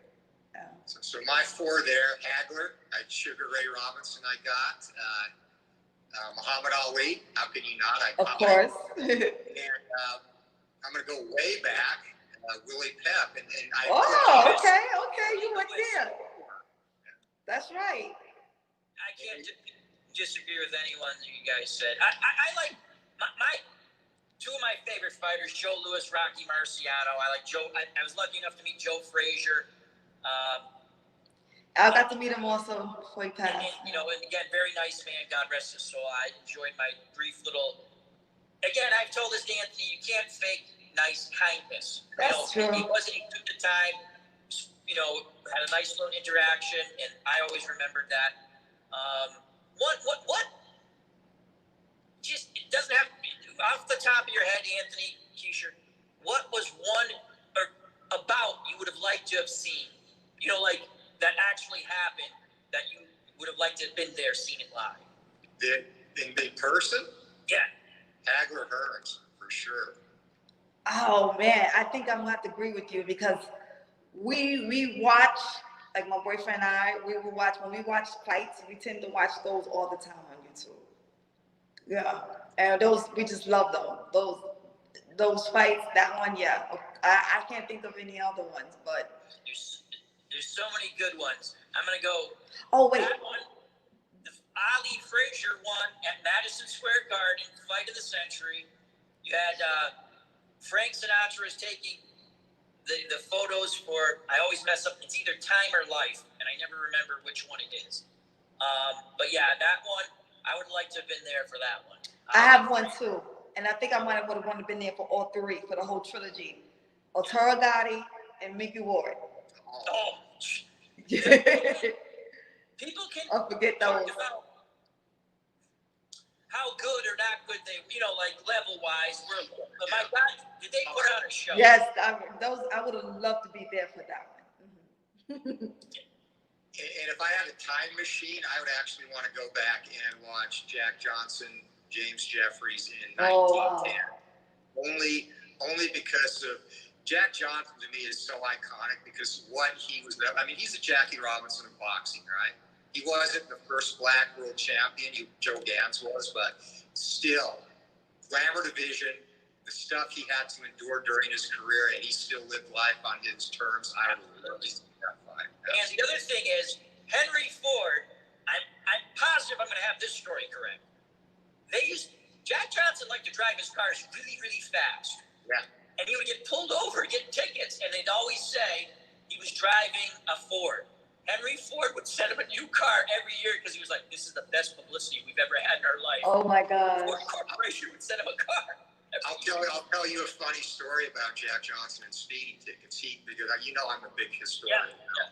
So my 4 there, Hagler, Sugar Ray Robinson I got, Muhammad Ali, how can you not? Of course. And I'm going to go way back, and Willie Pep, and I. Oh, okay, you went there. That's right. I can't disagree with anyone that you guys said. I like my two of my favorite fighters, Joe Louis, Rocky Marciano. I like Joe. I was lucky enough to meet Joe Frazier. I got to meet him also before he passed. And, and again, very nice man. God rest his soul. I enjoyed my brief little. Again, I've told this to Anthony, you can't fake nice kindness. That's true. He took the time. Had a nice little interaction, and I always remembered that. What? Just it doesn't have to be off the top of your head, Anthony Keisher. What was one or about you would have liked to have seen? Like that actually happened that you would have liked to have been there, seen it live. In person? Yeah. Hagler Hearns, for sure. Oh man, I think I'm gonna have to agree with you because we watch, like my boyfriend and I, when we watch fights, we tend to watch those all the time on YouTube. Yeah, and we just love those fights. That one, yeah. I can't think of any other ones, but there's so many good ones. I'm gonna go. Oh wait. That one, Ali Frazier won at Madison Square Garden, fight of the century. You had Frank Sinatra is taking the photos for, I always mess up, it's either Time or Life, and I never remember which one it is. But yeah, that one, I would like to have been there for that one. I have one too, and I think I would have wanted to been there for all three, for the whole trilogy. Arturo Gotti and Mickey Ward. Oh, people can forget talk those. about how good or not good they, like level-wise were. But my God, did they put on a show? Yes, I would have loved to be there for that one. And if I had a time machine, I would actually want to go back and watch Jack Johnson, James Jeffries in 1910. Only because of Jack Johnson to me is so iconic because what he was. I mean, he's a Jackie Robinson of boxing, right? He wasn't the first black world champion. Joe Gans was, but still, glamour division, the stuff he had to endure during his career, and he still lived life on his terms. I would really see that fight. And the other thing is, Henry Ford, I'm positive I'm going to have this story correct. Jack Johnson liked to drive his cars really, really fast. Yeah. And he would get pulled over, get tickets, and they'd always say he was driving a Ford. Henry Ford would send him a new car every year because he was like, this is the best publicity we've ever had in our life. Oh my God. Ford Corporation would send him a car. I'll tell you a funny story about Jack Johnson and speeding tickets. Because I'm a big historian. Yeah.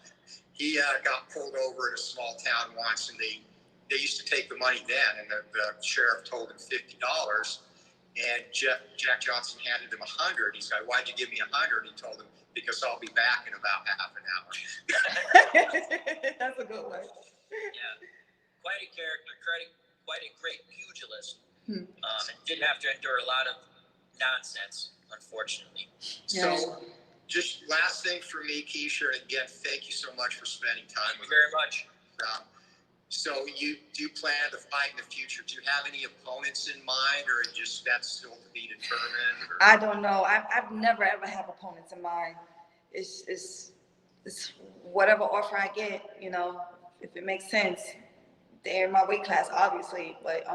He got pulled over in a small town once, and they used to take the money then, and the sheriff told him $50, and Jack Johnson handed him $100. He's like, "Why'd you give me $100?" He told him, "Because I'll be back in about half an hour." That's a good one. Yeah, quite a character, quite a great pugilist. And did have to endure a lot of nonsense, unfortunately. Yeah. So, just last thing for me, Keisha, and again, thank you so much for spending time with me. Very much. So do you plan to fight in the future? Do you have any opponents in mind, or just that's still to be determined? Or? I don't know. I've never ever have opponents in mind. It's whatever offer I get, if it makes sense. They're in my weight class, obviously, but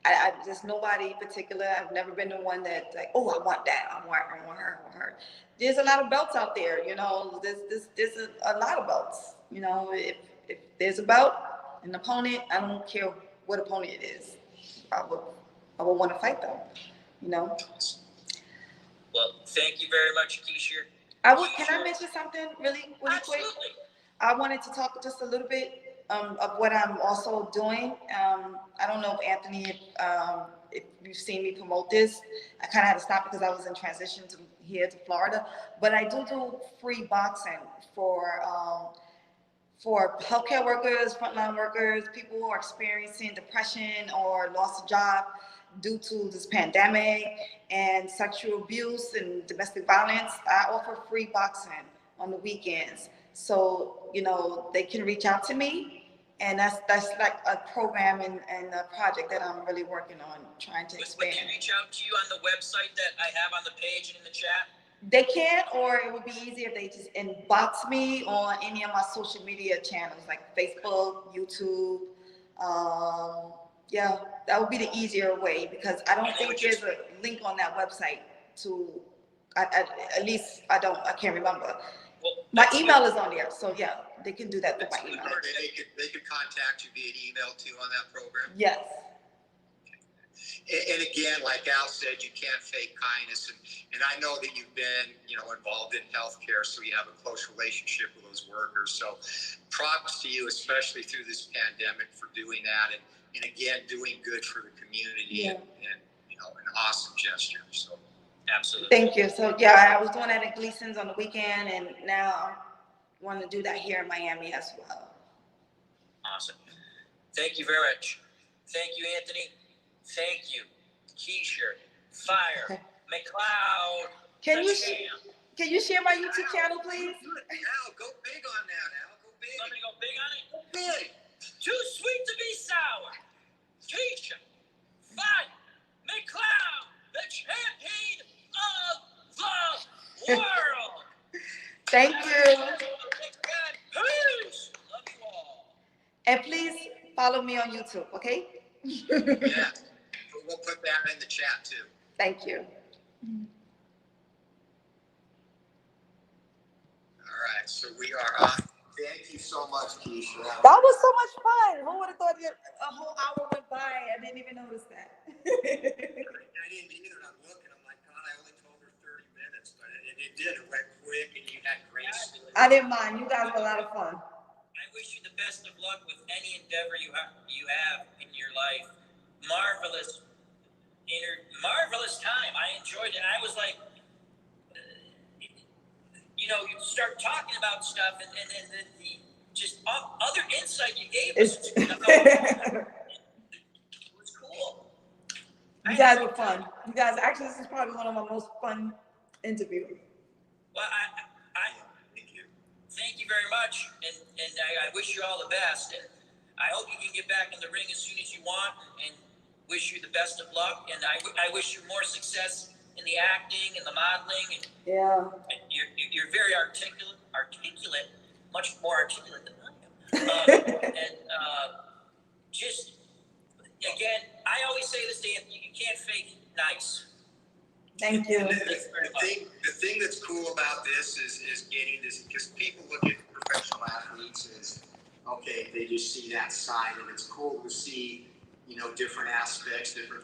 I just nobody in particular. I've never been the one that like, oh, I want that. I want her. There's a lot of belts out there, There's a lot of belts, If there's a belt, an opponent, I don't care what opponent it is. I would want to fight them, Well, thank you very much, Keisha. Can I mention something really quick? Absolutely. I wanted to talk just a little bit of what I'm also doing. I don't know if Anthony, if you've seen me promote this. I kind of had to stop because I was in transition to Florida. But I do free boxing for healthcare workers, frontline workers, people who are experiencing depression or loss of job due to this pandemic and sexual abuse and domestic violence. I offer free boxing on the weekends. So, they can reach out to me, and that's like a program and a project that I'm really working on trying to expand. We can reach out to you on the website that I have on the page and in the chat. They can, or it would be easier if they just inbox me on any of my social media channels like Facebook, YouTube. Yeah, that would be the easier way because I don't think there's a link on that website to. At least I can't remember. Well, My email is on there, so yeah, they can do that through my email. They could contact you via email too on that program. Yes. And again, like Al said, you can't fake kindness. And I know that you've been, involved in healthcare, so you have a close relationship with those workers. So props to you, especially through this pandemic, for doing that. And again, doing good for the community and an awesome gesture. So absolutely. Thank you. So yeah, I was doing that at Gleason's on the weekend, and now I want to do that here in Miami as well. Awesome. Thank you very much. Thank you, Anthony. Thank you, Keisha, Fire, McLeod. Can you share my YouTube channel, please? Al, go big on that, Al. Go big. Somebody go big on it? Go big. Too sweet to be sour. Keisha, Fire, McLeod, the champion of the world. Thank you. Peace. Love you all. And please follow me on YouTube, okay? Yeah. We'll put that in the chat too. Thank you. All right, so we are on. Thank you so much, Keisha. That was so much fun. Who would have thought a whole hour went by? I didn't even notice that. I didn't either. I'm looking. I'm like, God, I only told her 30 minutes, but it did. It went quick, and you had great. I didn't mind. You guys were a lot of fun. I wish you the best of luck with any endeavor you have in your life. Marvelous time. I enjoyed it. I was like, you start talking about stuff, and the just other insight you gave us. It was cool. You guys were fun. You guys, actually, this is probably one of my most fun interviews. Well, thank you very much, and I wish you all the best, and I hope you can get back in the ring as soon as you want, and wish you the best of luck, and I wish you more success in the acting and the modeling, and you're very articulate, much more articulate than I am, and just again, I always say this, Dan, you can't fake nice. Thank you. The thing that's cool about this is getting this, because people look at professional athletes as, okay, they just see that side, and it's cool to see, different aspects, different